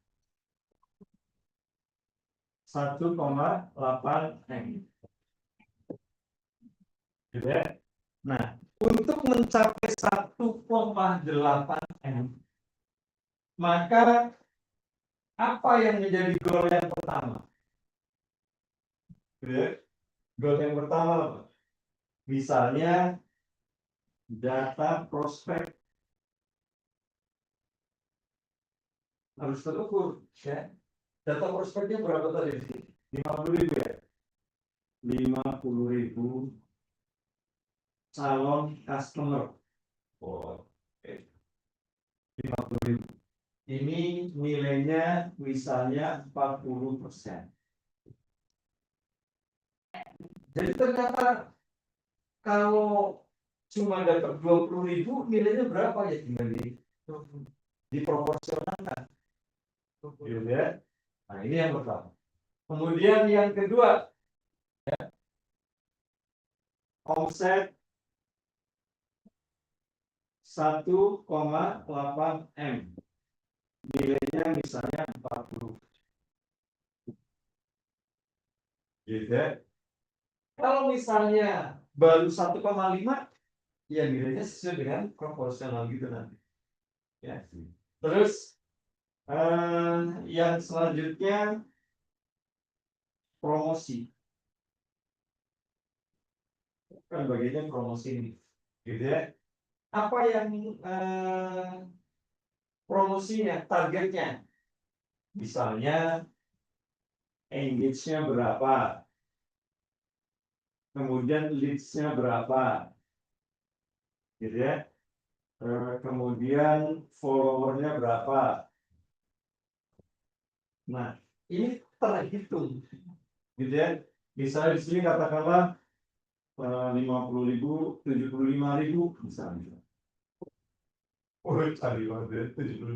Speaker 2: 1,8 M. Gitu ya. Nah, untuk mencapai 1,8 M, maka apa yang menjadi goal yang pertama? Gitu ya. Goal yang pertama apa? Misalnya data prospek harus terukur, ya. Data prospeknya berapa tadi? 50.000 ya? 50.000 calon customer. Oh, oke. 50.000. Ini nilainya misalnya 40%. Jadi ternyata kalau cuma dapat 20.000, nilainya berapa ya, tinggal diproporsionalkan. Gitu ya. Nah, ini yang pertama. Kemudian yang kedua, ya, omset 1,8 M. Nilainya misalnya 40. Gitu ya. Kalau misalnya baru 1,5, ya nilainya sesuai dengan proporsional gitu nanti. Ya. Terus yang selanjutnya promosi. Kan bagiannya promosi ini. Gitu ya. Apa yang promosinya, targetnya? Misalnya engage-nya berapa? Kemudian leads-nya berapa? Gitu ya. Kemudian follower-nya berapa? Nah, ini terhitung, gitu ya. Misalnya di sini katakanlah 50.000, 75.000 misalnya. Oh, cari banget 75.000.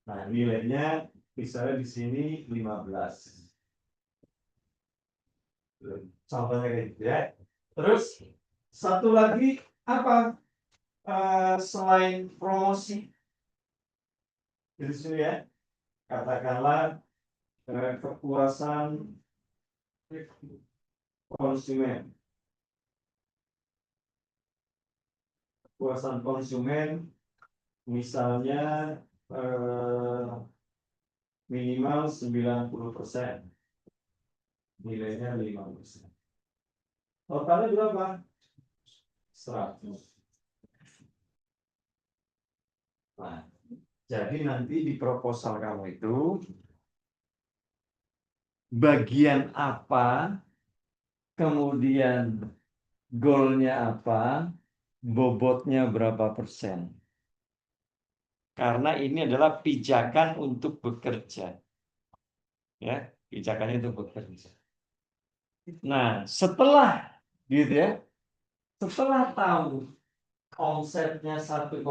Speaker 2: Nah, nilainya misalnya di sini 15. Contohnya kayak gitu ya. Terus satu lagi apa? Selain promosi, di sini ya, katakanlah kepuasan konsumen. Kepuasan konsumen misalnya minimal 90%. Nilainya 5%. Totalnya berapa? 100. Nah, jadi nanti di proposal kamu itu bagian apa, kemudian goalnya apa, bobotnya berapa persen. Karena ini adalah pijakan untuk bekerja. Ya, pijakannya untuk bekerja. Nah, setelah gitu ya, setelah tahu omsetnya 1,8,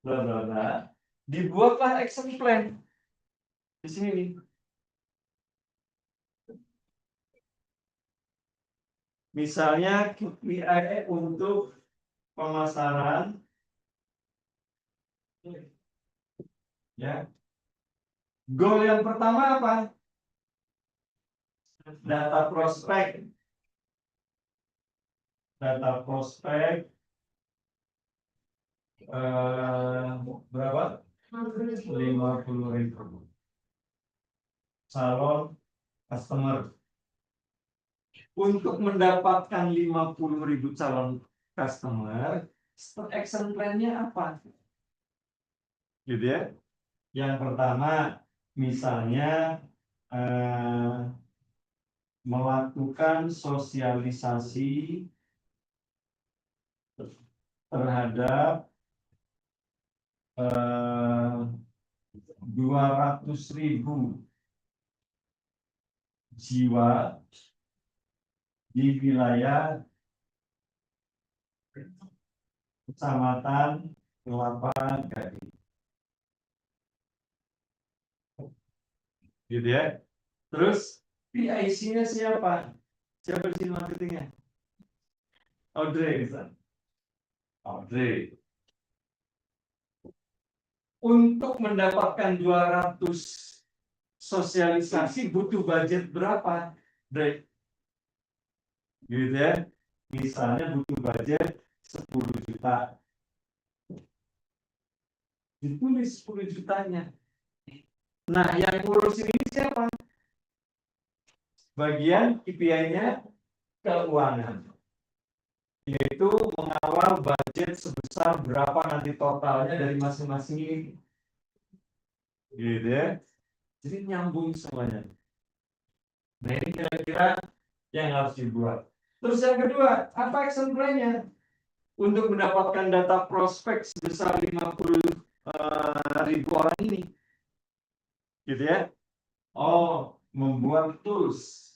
Speaker 2: bla bla bla, dibuatlah action plan di sini nih. Misalnya KPI untuk pemasaran, ya. Goal yang pertama apa? Data prospek. Data prospek berapa? 50.000 calon customer. Untuk mendapatkan 50.000 calon customer, action plan-nya apa? Gitu ya. Yang pertama,
Speaker 3: misalnya melakukan sosialisasi terhadap 200.000 jiwa di wilayah Kecamatan Kelapa Gading. Gitu ya. Terus PIC-nya siapa? Siapa di sini marketingnya? Audrey, bisa. Audrey. Untuk mendapatkan 200 sosialisasi butuh budget berapa? Audrey? Gitu ya. Misalnya butuh budget 10 juta. Ditulis 10 jutanya. Nah, yang ngurusin ini siapa? Bagian KPI-nya keuangan. Yaitu mengawal budget sebesar berapa nanti totalnya dari masing-masing ini. Gitu ya. Jadi nyambung semuanya. Nah, ini kira-kira yang harus dibuat. Terus yang kedua, apa action plan-nya? Untuk mendapatkan data prospek sebesar 50.000 orang ini. Gitu ya. Oh, membuat tools.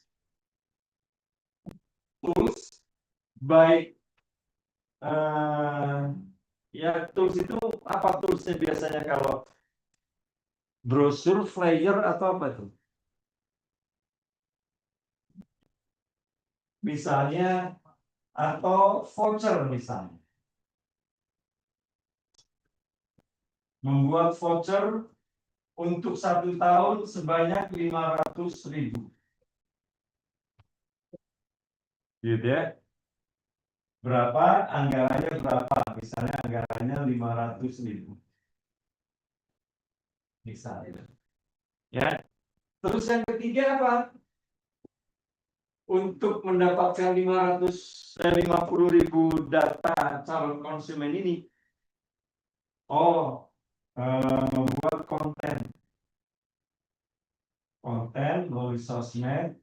Speaker 3: Tools baik ya, tools itu apa toolsnya biasanya kalau brosur, flyer atau apa itu? Misalnya atau voucher misalnya. Membuat voucher untuk 1 tahun sebanyak 500.000. Gitu ya. Berapa? Anggarannya berapa? Misalnya anggarannya 500.000. Misalnya. Ya. Terus yang ketiga apa? Untuk mendapatkan 50.000 data calon konsumen ini. Oh, membuat konten melalui sosmed,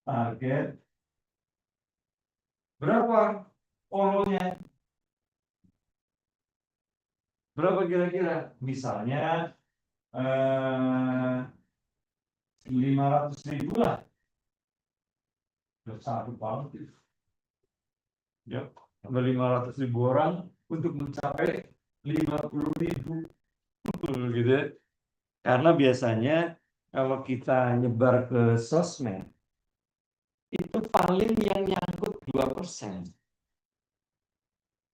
Speaker 3: target berapa follow-nya, berapa kira-kira, misalnya 500.000 lah, satu banget ya, 500.000 orang untuk mencapai 50.000 gitu ya. Karena biasanya kalau kita nyebar ke sosmed itu paling yang nyangkut 2%.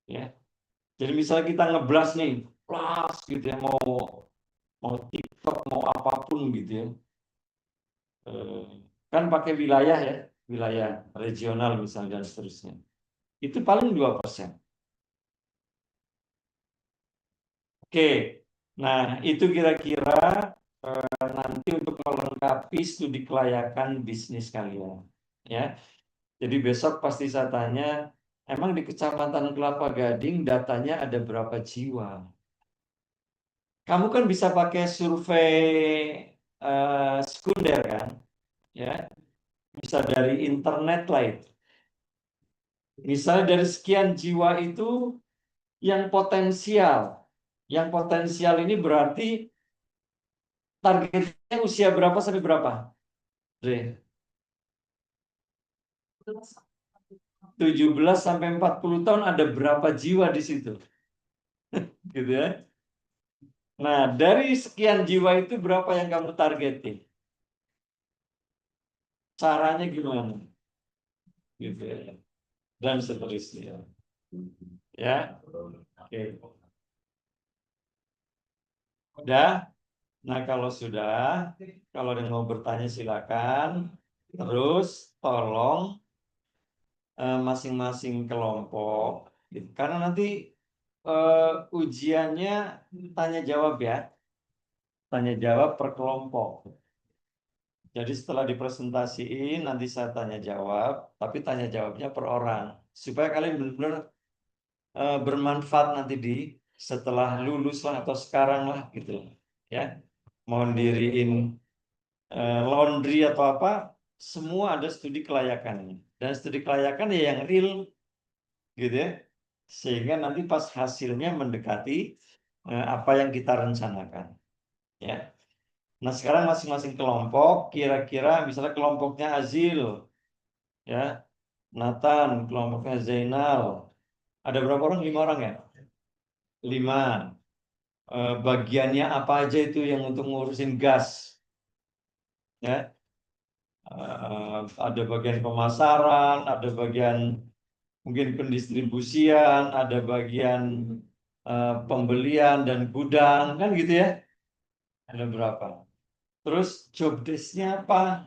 Speaker 3: Ya. Jadi misalnya kita ngeblas nih, plus gitu ya, mau TikTok, mau apapun gitu ya. Kan pakai wilayah ya, wilayah regional misalnya dan seterusnya. Itu paling 2%. Oke. Nah, itu kira-kira nanti untuk melengkapi studi kelayakan bisnis kalian. Ya. Jadi besok pasti saya tanya, emang di Kecamatan Kelapa Gading datanya ada berapa jiwa? Kamu kan bisa pakai survei sekunder kan? Ya. Bisa dari internet lah itu. Misalnya dari sekian jiwa itu yang potensial. Yang potensial ini berarti targetnya usia berapa sampai berapa? 17 sampai 40 tahun ada berapa jiwa di situ? Gitu ya. Nah, dari sekian jiwa itu berapa yang kamu targetin? Caranya gimana? Gitu ya. Dan seterusnya. Ya. Oke. Udah? Nah, kalau sudah, kalau ada yang mau bertanya silakan. Terus tolong masing-masing kelompok, karena nanti ujiannya tanya jawab ya, tanya jawab per kelompok. Jadi setelah dipresentasiin nanti saya tanya jawab, tapi tanya jawabnya per orang supaya kalian benar-benar bermanfaat nanti di
Speaker 2: setelah lulus lah atau sekarang lah gitu ya, mau diriin laundry atau apa, semua ada studi kelayakannya, dan studi kelayakan ya yang real gitu ya, sehingga nanti pas hasilnya mendekati apa yang kita rencanakan ya. Nah sekarang masing-masing kelompok kira-kira misalnya kelompoknya Azil ya, Nathan, kelompoknya Zainal, ada berapa orang? 5 orang ya? 5. Bagiannya apa aja itu yang untuk ngurusin gas ya? Ada bagian pemasaran, ada bagian mungkin pendistribusian, ada bagian pembelian dan gudang, kan gitu ya? Ada berapa? Terus job desk-nya apa?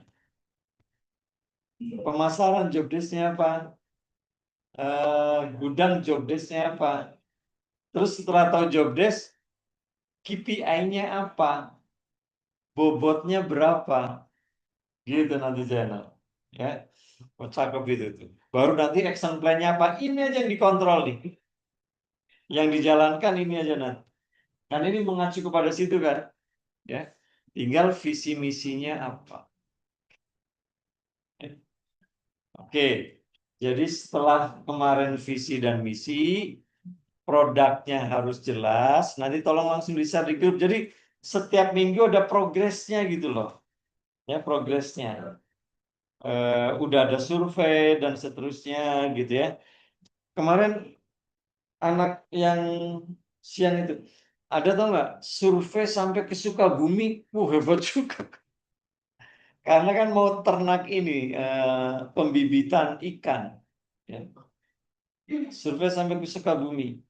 Speaker 2: Pemasaran job desk-nya apa? Gudang job desk-nya apa? Terus setelah tahu job desk, KPI-nya apa? Bobotnya berapa? Gitu nanti channel. Ya, cakep itu tuh. Baru nanti action plan-nya apa? Ini aja yang dikontrol nih. Yang dijalankan ini aja nanti. Kan ini mengacu kepada situ kan? Ya. Tinggal visi misinya apa? Oke. Jadi setelah kemarin visi dan misi, produknya harus jelas. Nanti tolong langsung di-share di grup. Jadi setiap minggu ada progresnya gitu loh. Ya, progresnya. Udah ada survei dan seterusnya gitu ya. Kemarin anak yang siang itu ada tau nggak survei sampai ke Sukabumi, hebat juga. Karena kan mau ternak ini pembibitan ikan, ya. Survei sampai ke Sukabumi.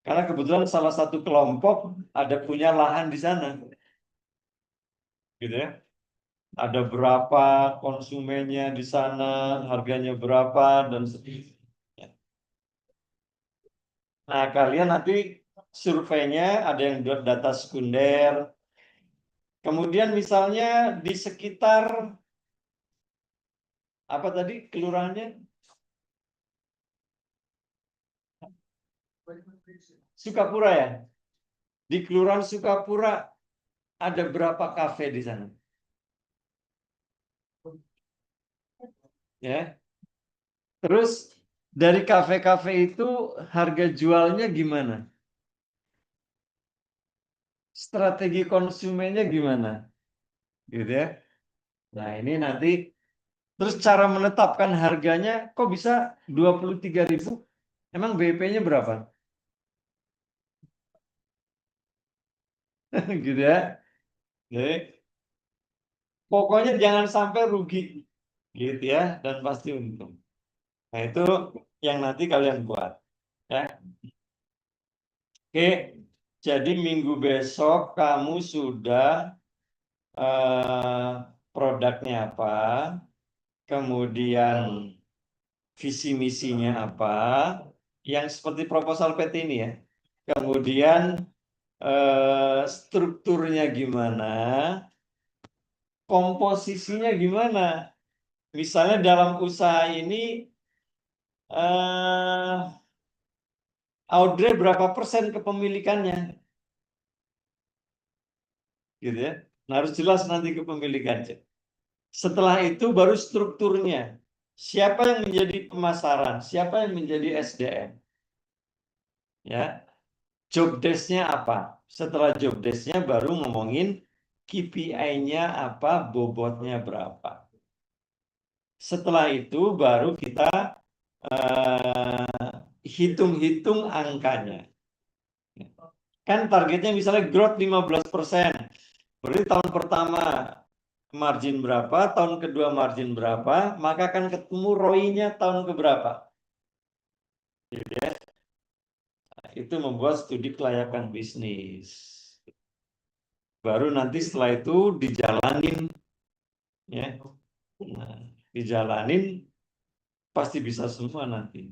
Speaker 2: Karena kebetulan salah satu kelompok ada punya lahan di sana, gitu ya. Ada berapa konsumennya di sana, harganya berapa dan seterusnya. Nah, kalian nanti surveinya ada yang data sekunder. Kemudian misalnya di sekitar apa tadi kelurahannya? Sukapura ya. Di Kelurahan Sukapura ada berapa kafe di sana? Ya. Terus dari kafe-kafe itu harga jualnya gimana? Strategi konsumennya gimana? Gitu ya. Nah, ini nanti terus cara menetapkan harganya kok bisa 23.000? Emang BP-nya berapa? Gitu ya. Jadi, pokoknya jangan sampai rugi gitu ya, dan pasti untung. Nah, itu yang nanti kalian buat ya. Oke, jadi minggu besok kamu sudah produknya apa, kemudian visi misinya apa, yang seperti proposal PT ini ya. Kemudian strukturnya gimana, komposisinya gimana. Misalnya dalam usaha ini Audrey berapa persen kepemilikannya, gitu ya. Nah, harus jelas nanti kepemilikannya. Setelah itu baru strukturnya. Siapa yang menjadi pemasaran, siapa yang menjadi SDM, ya. Job desk-nya apa? Setelah job desk-nya baru ngomongin KPI-nya apa, bobotnya berapa. Setelah itu baru kita hitung-hitung angkanya. Kan targetnya misalnya growth 15%. Berarti tahun pertama margin berapa, tahun kedua margin berapa, maka akan ketemu ROI-nya tahun keberapa. Gitu ya. Itu membuat studi kelayakan bisnis. Baru nanti setelah itu dijalanin, ya. Nah, dijalanin pasti bisa semua nanti.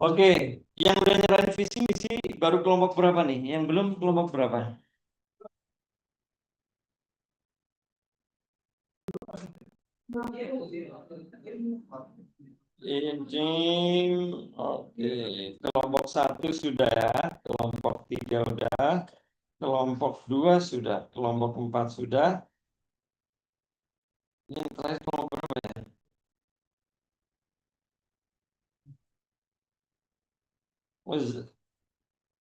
Speaker 2: Oke, yang udah nyerahin visi misi baru kelompok berapa nih? Yang belum kelompok berapa? Ini, oke. Kelompok 1 sudah ya, kelompok 3 udah, kelompok 2 sudah, kelompok 4 sudah. Yang terakhir kelompok berapa ya?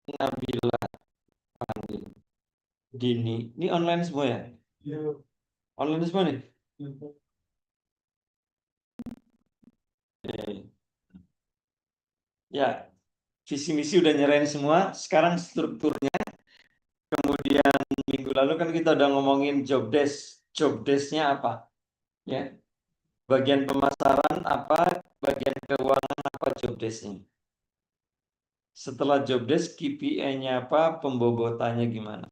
Speaker 2: Nabila, Fani, Dini. Ini online semua ya? Online semua nih? Oke. Ya, visi misi udah nyerahin semua. Sekarang strukturnya. Kemudian minggu lalu kan kita udah ngomongin job desk. Job desk-nya apa? Ya. Bagian pemasaran apa? Bagian keuangan apa job desk-nya? Setelah job desk, KPI-nya apa? Pembobotannya gimana?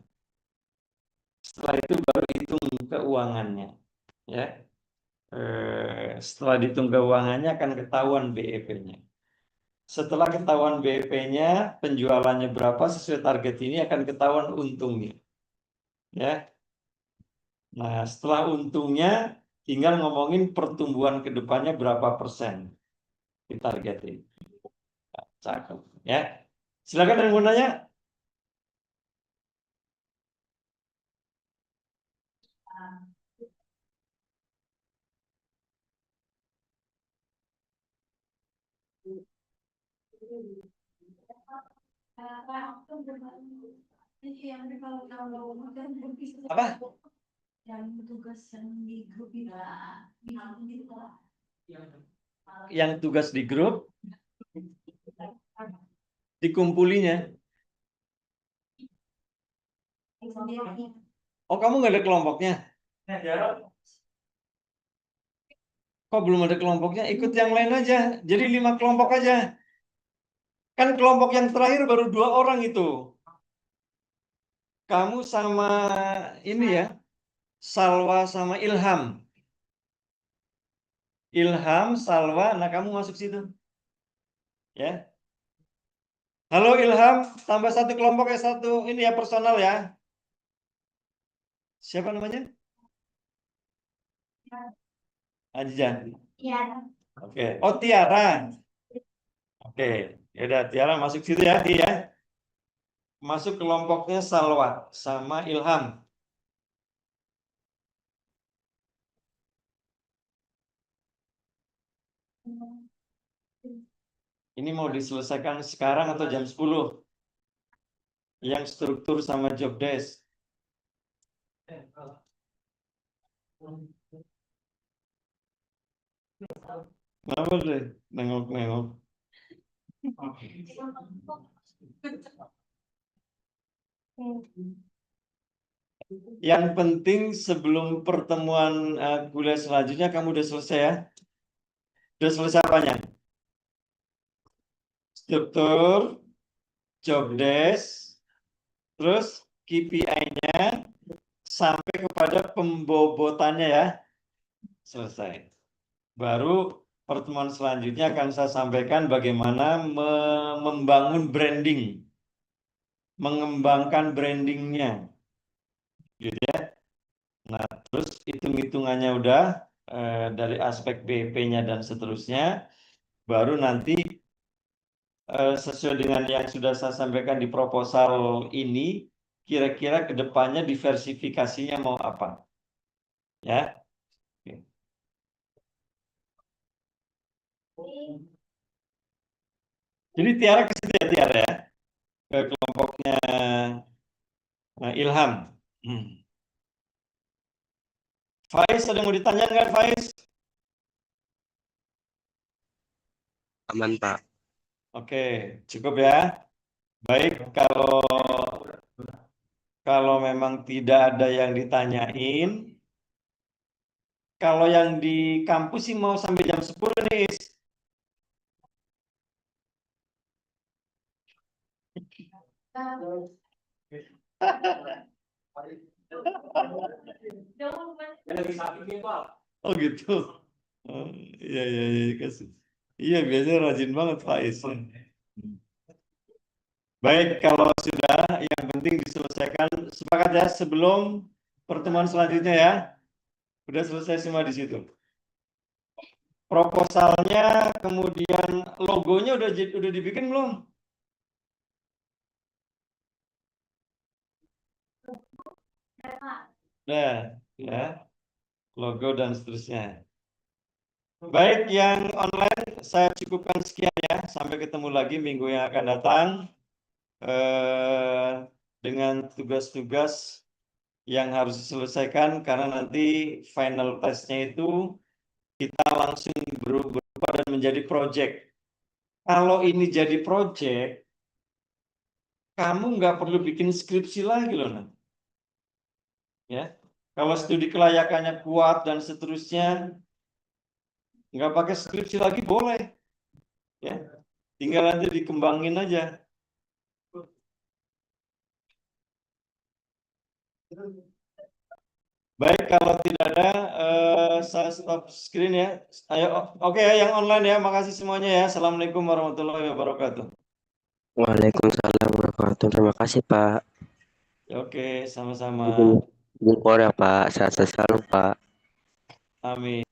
Speaker 2: Setelah itu baru hitung keuangannya. Ya. Setelah dihitung keuangannya akan ketahuan BEP-nya. Setelah ketahuan BEP-nya, penjualannya berapa sesuai target ini akan ketahuan untungnya. Ya. Nah, setelah untungnya tinggal ngomongin pertumbuhan ke depannya berapa persen ditargetin. Nah, cakep. Ya. Silakan yang mau nanya. Apa?
Speaker 1: Yang tugas yang di grup itu
Speaker 2: Yang tugas di grup dikumpulinya. Oh, kamu nggak ada kelompoknya? Kok belum ada kelompoknya? Ikut yang lain aja. Jadi 5 kelompok aja. Kan kelompok yang terakhir baru 2 orang itu. Kamu sama ini ya, Salwa sama Ilham. Ilham, Salwa, nah kamu masuk situ. Ya. Halo Ilham, tambah 1 kelompok ya, 1 ini ya personal ya. Siapa namanya? Ajijan.
Speaker 1: ya.
Speaker 2: Oke. Oh, Tiara. Oke. Ya udah, Tiara masuk situ ya, Tia. Masuk kelompoknya Salwa sama Ilham. Ini mau diselesaikan sekarang atau jam 10? Yang struktur sama job desk. Kenapa deh? Nengok-nengok. Yang penting sebelum pertemuan kuliah selanjutnya kamu udah selesai ya? Udah selesai apanya? Struktur, job desk, terus KPI-nya sampai kepada pembobotannya ya. Selesai. Baru pertemuan selanjutnya akan saya sampaikan bagaimana membangun branding, mengembangkan brandingnya, gitu ya. Nah, terus hitung-hitungannya udah dari aspek BP-nya dan seterusnya, baru nanti sesuai dengan yang sudah saya sampaikan di proposal ini, kira-kira ke depannya diversifikasinya mau apa, ya. Jadi Tiara ke situ ya, Tiara ya, ke kelompoknya Ilham. Faiz, ada yang mau ditanya nggak, Faiz?
Speaker 9: Aman, Pak.
Speaker 2: Oke, cukup ya. Baik, kalau memang tidak ada yang ditanyain, kalau yang di kampus sih mau sampai jam 10 nih. Oh gitu. Oh, iya, iya, iya, kasih. Iya, biasanya rajin banget Faiz. Baik, kalau sudah, yang penting diselesaikan. Sepakat ya sebelum pertemuan selanjutnya ya. Udah selesai semua di situ. proposalnya, kemudian logonya udah dibikin belum? Nah, ya, logo dan seterusnya. Baik, yang online saya cukupkan sekian ya. Sampai ketemu lagi minggu yang akan datang dengan tugas-tugas yang harus diselesaikan karena nanti final testnya itu kita langsung berubah dan menjadi project. Kalau ini jadi project, kamu nggak perlu bikin skripsi lagi loh nanti. Ya, kalau studi kelayakannya kuat dan seterusnya, nggak pakai skripsi lagi boleh. Ya, tinggal nanti dikembangin aja. Baik, kalau tidak ada, saya stop screen ya. Ayo, oke ya, yang online ya. Makasih semuanya ya. Assalamualaikum warahmatullahi wabarakatuh.
Speaker 9: Waalaikumsalam warahmatullahi wabarakatuh. Terima kasih, Pak.
Speaker 2: Oke, sama-sama.
Speaker 9: Izin keluar ya, Pak. Sehat-sehat selalu, Pak.
Speaker 2: Amin.